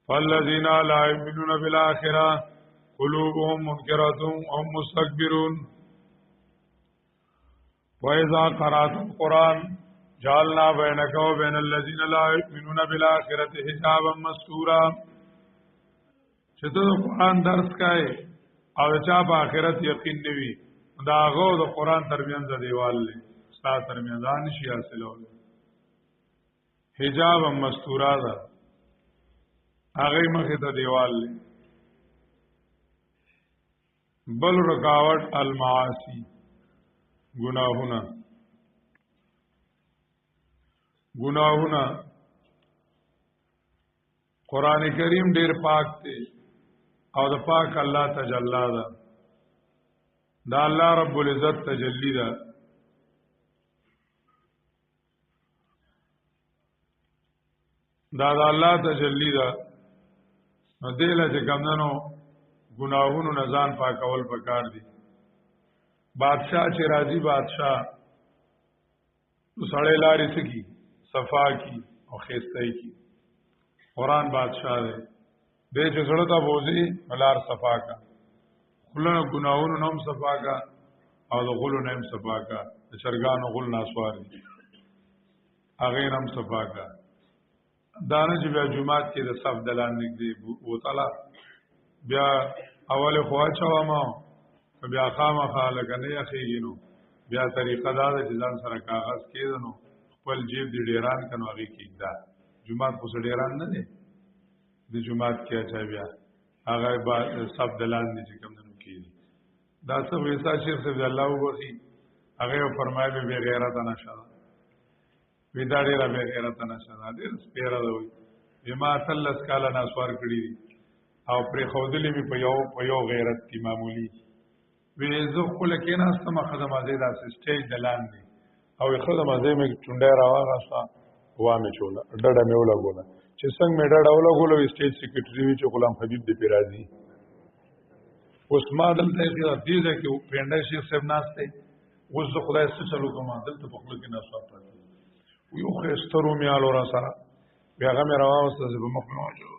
فالذین لا یؤمنون بالآخرة قلوبهم منکرة وهم مستكبرون وإذا قرأت القرآن جعلنا بينك وبين الذين لا يؤمنون بالآخرة حجابا مستورا. چې ته د قرآن درس کوي او چا په آخرت یقین نوي دا هغه د قرآن ترمنځ دیوال لري ستا ترمنځ نشي حاصلول. حجابا مستورا ده هغه مخې ته دیوال لري. بل رکاوٹ المعاصی گناہونا قرآن کریم ډیر پاک دی او د پاک الله تجلی ده دا الله رب العزت تجلی ده. دا الله تجلی ده نو دیله چې کمدنو گناہونو نزان پاکول پکار دی. بادشاہ چې راضی بادشاہ سړی لارې سکی صفا کی او خیستای کی. قرآن بادشاہ دی دې چې سړی ته بوزي لار صفا کا خلنو گناہونو نم صفا کا او د غلو نم صفا کا د چرګانو غل ناسوار دي هغه نم صفا کا. دانه چې بیا جمعات کې د صف دلان نږدې بوتله بیا اول خوا چوامه بیا خامخا لکه نه یخېږي نو بیا طریقه دا ده چې ځان سره کاغذ کېده نو خپل جیب دی ډیران کنو هغې کېږده. جمعات خو څه ډیران نه دی د جمعات کې اچا بیا هغه صف دلان دي چې کوم نه کېږي. دا څه ویسا شیخ صاحب الله وبخي هغه یې فرمایي بې غیرته نشه ده وی دا ډېره بې غیرته نشه ده ډېر سپېره ده وایي ما 13 کاله ناسوار کړي دي او پرېښودلې مې په یو غیرت کې معمولي وی زه خپله کېناستم ښځه مازې داسې سټیج د لاندې او ښځه مازې مې ټونډی راواغسته وا مې چوله ډډه مې ولګوله چې څنګه مې ډډه ولګوله وي سټیج سیکرټري وي چې غلام حبیب دې پرې راځي. اوس ما دلته دې ځای کې پینډی شیخ صاحب ناست دی اوس زه خدای څه چلو کوم دلته په خوله کې ناسوار پاتې یو ښایسته رومیالو را سره بیا هغه مې راواغسته زه په مخ مې واچوه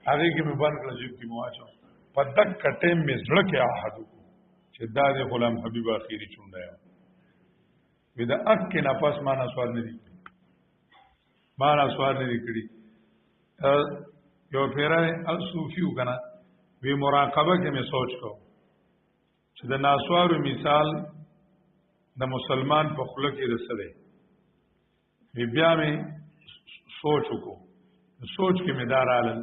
هغې کې مې بند کړه جیب کې مې واچوه په دکه ټیم مې زړه کې عهد وکړو چې دا د غلام حبیب اخیري چونډی یم وی د اک نه پس ما نسوار نه دي کړي. یو پیری الصوفي و که نه وی مراقبه کې مې سوچ کو چې د ناسوارو مثال د مسلمان په خوله کې رسه دی. وی بیا مې سوچ وکړو سوچ کې مې دا رالل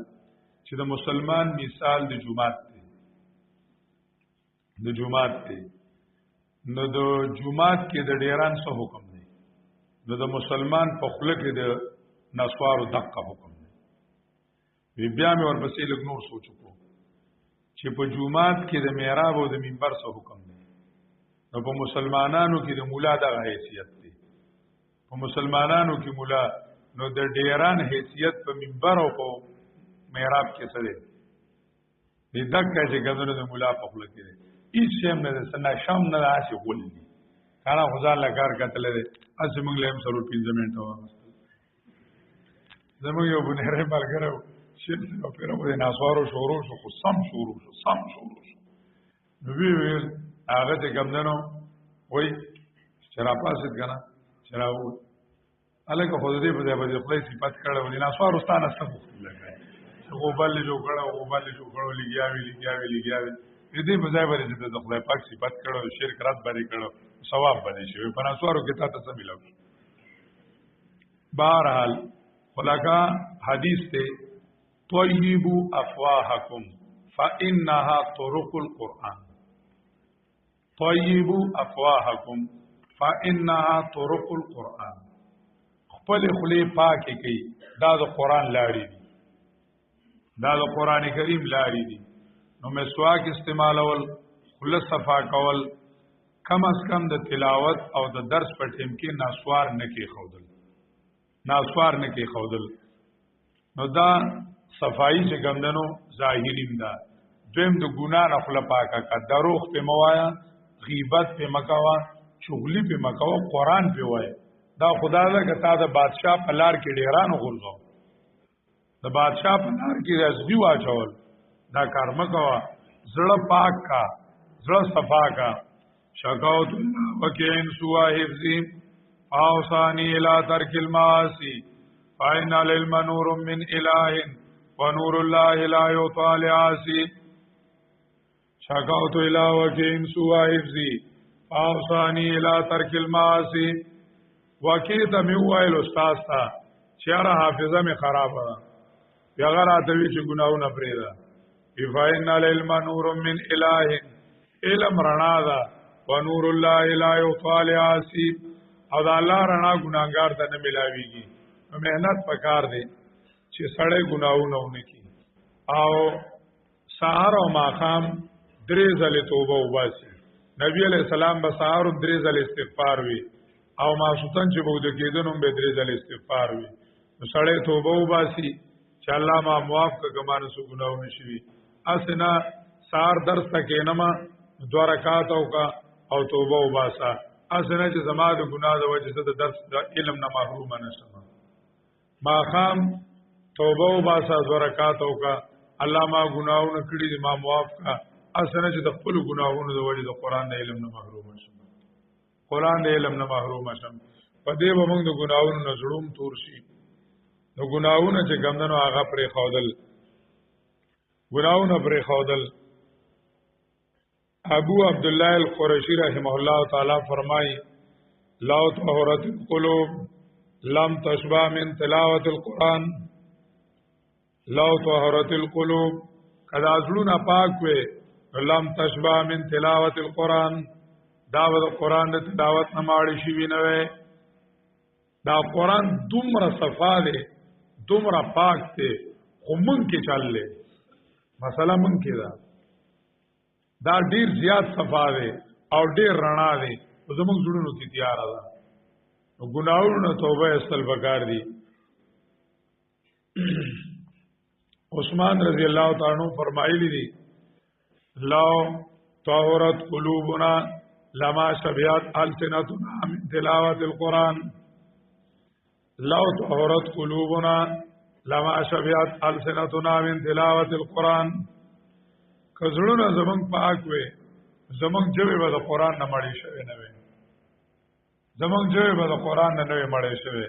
چې د مسلمان مثال د جمعات دی نو د جمعات کې د ډیران څه حکم دی نو د مسلمان په خوله کې د نسوارو دقه حکم دی. بیا مې ورپسې لږ نور سوچ وکړو چې په جمعات کې د محراب او د منبر څه حکم دی نو په مسلمانانو کې د مولا دغه حیثیت دی. په مسلمانانو کې مولا نو د ډیران حیثیت په منبر او په محراب کې څه دی د دکه چې ګذر د مولا په خوله کې دی هیڅ شیم نه ده سنا شام نه ده هسې غول دي کانا خو ځان له کار کتلی دی هسې موږ له هم 15 منټه واغستل. زموږ یو بنیری ملګری و شیخ صاحب پیره مو د ناسوارو شروع شو خو سم شروع شو نو وی ویل هغه چې کمدنو وایي چې راپاسېد که نه چې راووت هلکه خو د دې په ځای به د خدای صفت کړی و د ناسوارو ستا نه څه غوښتل غوبل یې جوړ کړی لګیا وي د دې په ځای باندې چې د خدای پاک صفت کړو شرک رد باندې کړو ثواب باندې شوی په ناسوارو کې تا ته څه ملو. بهرحال خلاکا حدیث ته طیبوا افواهکم فانها طرق القرآن طیبوا افواهکم فانها طرق القرآن خپل خلی پاکي کوي دا د قرآن لارې دي دا د قرآن کریم لارې دي. نو مسواک استعمالول خله صفا کول کم از کم د تلاوت او د درس په ټیم کې ناسوار نه کې خودل نو دا صفائی چې ګمدنو ظاهریم دا دویم د ګنا نه خپل پاکه کا دروغ په موایا غیبت په مکوا چغلی په مکوا قران په وای دا خدای له کتا د بادشاہ په لار کې ډیرانو غلغو د بادشاہ په لار کې رزقي واچول دا کار مکوا زړه پاک کا زړه صفا کا شکاوت وکین سوا حفظی اوصانی الى ترک المعاصی فإن العلم نور من إله ونور الله لا يطال عاصي شکاوت الى وکین سوا حفظی اوصانی الى ترک المعاصی وکیت میوائل استاذ تا چیارا حافظه می خراب ده بیغر آتوی چه گناهونه پریده فإن العلم نور من إله علم رڼا ده ونور الله لا يطال عاصي او دا الله رڼا ګناګار ته نه ملاويږي نو مهنت پکار دی چې سړی ګناونه ونه کی او سحر او ماقام درې ځله توبه وباسي نبی علیہ السلام به سحر درې ځله استغفار وی او ماسوتن چې بوده کېدنو به درې ځله استغفار وی نو سړی توبه وباسي چې الله ما معاف کګمان سو ګناونه شي اسنا سحر درس تکې نما 2 رکعات او توبه وباسا اسنه چې زما د ګناه د وجه ته د درس د علم نه محروم نه شم ما خام توبه وباسا 2 رکعات الله ما ګناونه کړی دي ما معاف کا اسنه چې د خپل ګناهونو د وجه د قران د علم نه محروم شم قران د علم نه محروم شم په دې به موږ د ګناهونو نه زړوم تور شي د ګناهونو چې ګمندنو هغه پرې خودل ګناهونو پرې خودل ابو عبداللہ القرشی رحمہ اللہ تعالی فرمائی لو طهرت القلوب لم تشبع من تلاوت القرآن لو طهرت القلوب کدا زلون پاک وے لم تشبع من تلاوت القرآن داود قرآن دا تلاوت نماڑی شوی نوے دا قرآن دومره صفا دے دومره پاک دے خو من کی چل لے مسئلہ من کی دا ډیر زیات صفا دی او ډیر رڼا دی زموږ زړونو کې تیار ده نو ګناہوں توبه استل بکار دی عثمان رضی اللہ تعالی عنہ فرمایلی دی لو طهرت قلوبنا لما شبعت السنتنا من تلاوت القرآن لو طهرت قلوبنا لما شبعت السنتنا من تلاوت القرآن کزړونه زمنګ پاک وې زمنګ جوی به د قران نه مړی شوی نه وي زمنګ جوی به د قران نه نه مړی شوی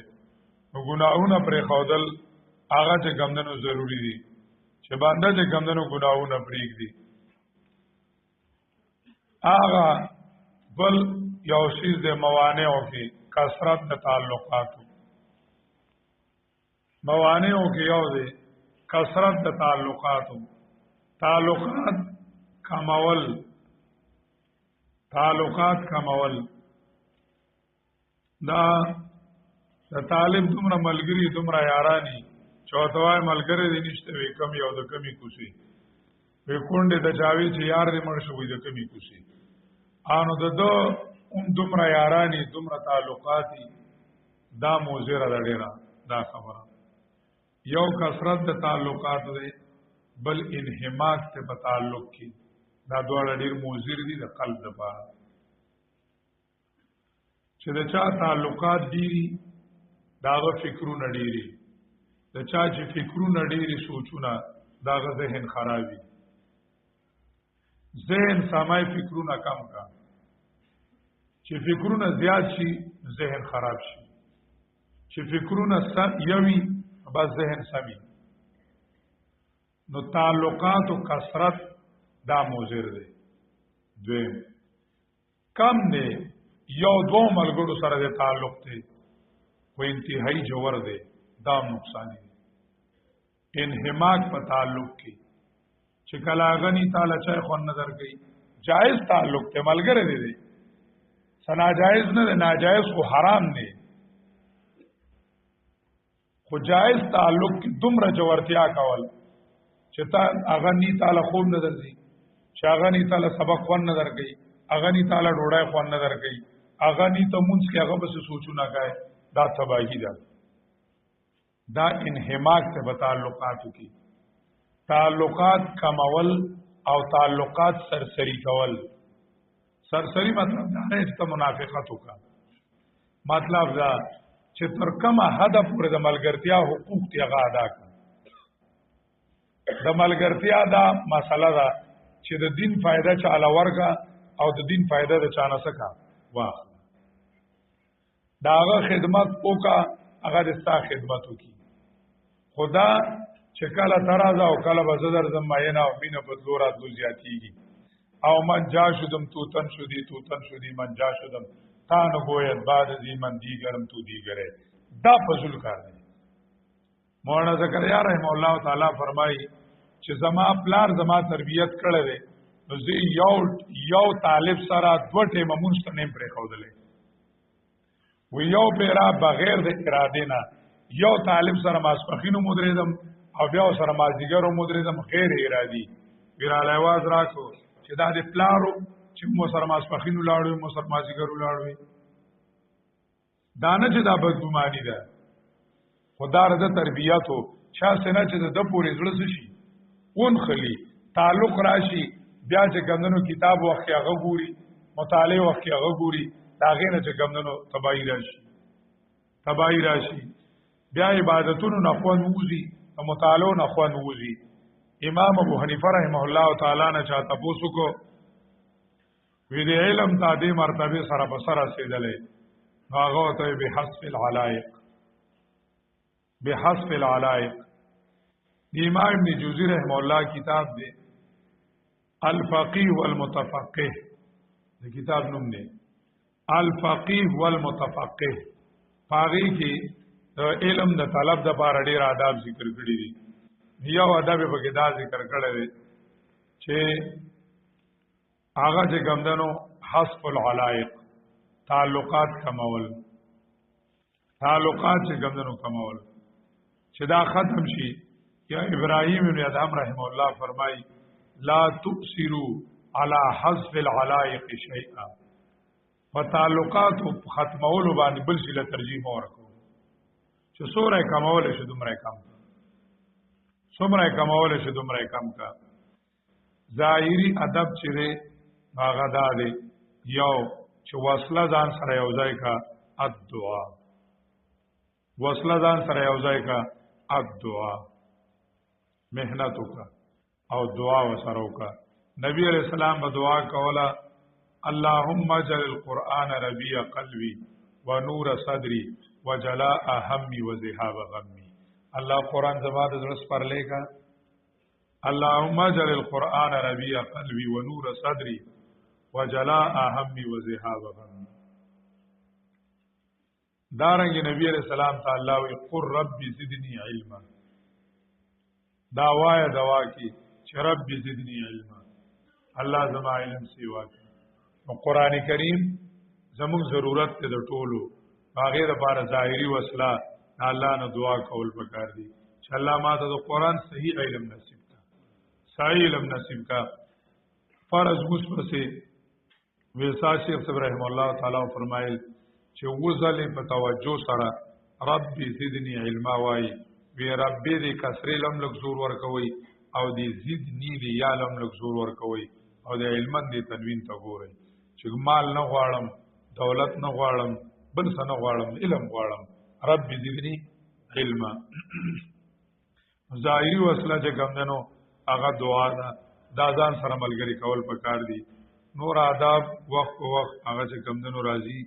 نو ګناهونه پرې خودل هغه چې ګمندنو ضروری دي چې باندې چې ګمندنو ګناهونه پرېږدي هغه بل یو شیز د موانعو کې کثرت د تعلقاتو موانعو کې یو دی کثرت د تعلقاتو تعلقات کمول دا د طالب دومره ملګری دومره یارانی چوتوای ملګری دې نشته وی کم یو د کمی کوسی وی کونډه د چاوي چې یار دې مړ شوی د کمی کوسی انو ددو دومره یارانی دومره تعلقاتی دا موزره د ډیره دا خبره یو کثرت د تعلقات دی بل انحماق ته په تعلق کې دا دواړه ډیر موزر دي د قلب لپاره چې د چا تعلقات ډیری داغه فکرونه ډیری د چا چې فکرونه ډیری سوچونه داغه ذهن خرابي ذهن سمای فکرونه کم کا چې فکرونه زیات شي ذهن خراب شي چې فکرونه یوي بس ذهن سمي نو تعلقات و کثرت دا موزر دی دویم کم دی یو دو ملګرو سره د تعلق دی و انتهایی جوور دی دا نقصانی دی انحماق په تعلق کې چې کلاغنی تعالی چای خو نظر کوي جائز تعلق ته ملګری دی سنا جائز نه ناجائز خو حرام دی خو جائز تعلق کې دومره جوړتیا کول چې تا هغه نی تعالی خوب نظر دی چې هغه نی تعالی سبق ون نظر کوي هغه ني تعالی ډوډۍ خوان نه درکې هغه ني ته مونږ کې هغه بس سوچونه کوي دا تباہی ده دا انحماق ته په تعلقاتو کې تعلقات کمول او تعلقات سرسری کول سرسری مطلب دا نه چې منافقت وکړه مطلب دا چې تر کومه حد پورې د ملګرتیا حقوق تی هغه ادا کړه د ملګرتیا دا مسله ده چې د دین فائدہ چاله ورکا او د دین فائدہ د چانه سکا واخ داغه خدمت وکا هغه د ستا خدمت وکي خدا چې کله ترازه او کله بزدر زماینا او مینه په زورات لو زیاتیږي او من جا شدم تو تن شدی من جا شدم تا نه گوید بعد دی من دیگرم تو دیگره دا فضل کار دی مولانا زکریا رحم الله تعالی فرمایي چې زما پلار زما تربیت کړی دی نو زه یو طالب سره دوه ټیمه مونږ ته نیم پرې ښودلی و یو پیرا بغیر د اراده نه یو طالب سره ماسپخینو مدریدم او بیا سره مازدیګرو مدریدم غیر ارادي ویراله आवाज راکو چې دا د پلارو چې مو سره ماسپخینو لاړو مو سره مازدیګرو لاړو دا نه چې دا بدګماني ده خدا رضا تربیاتو چا سينه چې د پورې زړه شي اون خلی تعلق راشي بیا چې ګندنو کتاب وخت هغه ګوري مطالعه وخت هغه ګوري دا غینه چې ګندنو تباہی راشي بیا عبادتونو نه خوان ووزي او مطالعه نه خوان ووزي امام ابو حنیفه رحمه الله تعالی نه چاته پوسو کو وی دې علم ته دې مرتبه سره بسره رسیدلې هغه ته به حسب العلائق امام ابن جوزی رحمه الله کتاب دی الفقيه والمتفقه د کتاب نوم دی الفقيه والمتفقه پاغي کې علم د طلب د بار ډیر آداب ذکر کړی دي یو ادب په کې دا ذکر کړی دی چې هغه چې ګمدنو حسب العلائق تعلقات کمول چې ګمدنو کمول چې دا ختم شي یا ابراهیم ابن ادم رحم الله فرمای لا تؤثروا على حذف العلائق شيئا فتعلقات ختمول باندې بل شي له ترجیح ورکو چې سوره کمول شي دومره کم کا ظاهری ادب چره هغه داده یو چې وصله ځان سره یو ځای کا الدعاء محنت وکا او دعا وسره وکا نبی علیہ السلام به دعا کولا اللهم اجعل القرآن ربيع قلبي ونور صدري وجلاء همي وذهاب غمي الله قرآن زما د زړه پر لیکا اللهم اجعل القرآن ربيع قلبي ونور صدري وجلاء همي وذهاب غمي دارنګ نبی علیہ السلام تعالی وی قر ربي زدني علما دوا کی چې ربي زدني علما الله زما علم سیوا کی نو قران کریم زموږ ضرورت ته د ټولو هغه لپاره ظاهري وسله الله نه دعا کول پکار دي چې الله ماته د قران صحیح علم نصیب کا فرض مصبسه ویسا شیخ صاحب رحم الله تعالی فرمایل چې وزله په توجه سره ربي زدني علما وای وی ربي دې کسری لم لک زور ورکوي او دې زدني دې یا لم لک زور ورکوي او دې علمن دې تنوین ته ګوري چې مال نه غواړم دولت نه غواړم بل څه نه غواړم علم غواړم ربي زدني علما ظاهري وسله چې ګمندنو هغه دعا ده دا ځان سره ملګری کول پکار دي نور آداب وخت هغه چې ګمندنو راځي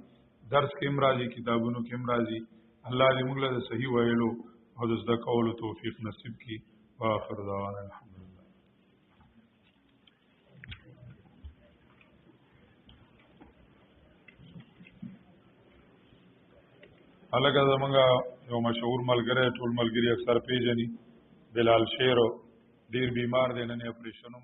درس کې امراضي کتابونو کې امراضي الله دې موږ له صحیح ویلو او د زده کولو توفیق نصیب کړي واخر دعوانا الحمدلله الګا زمونږ یو مشهور ملګری ټول ملګری اکثر پیژني بلال شیر ډیر بیمار دی نن اپریشن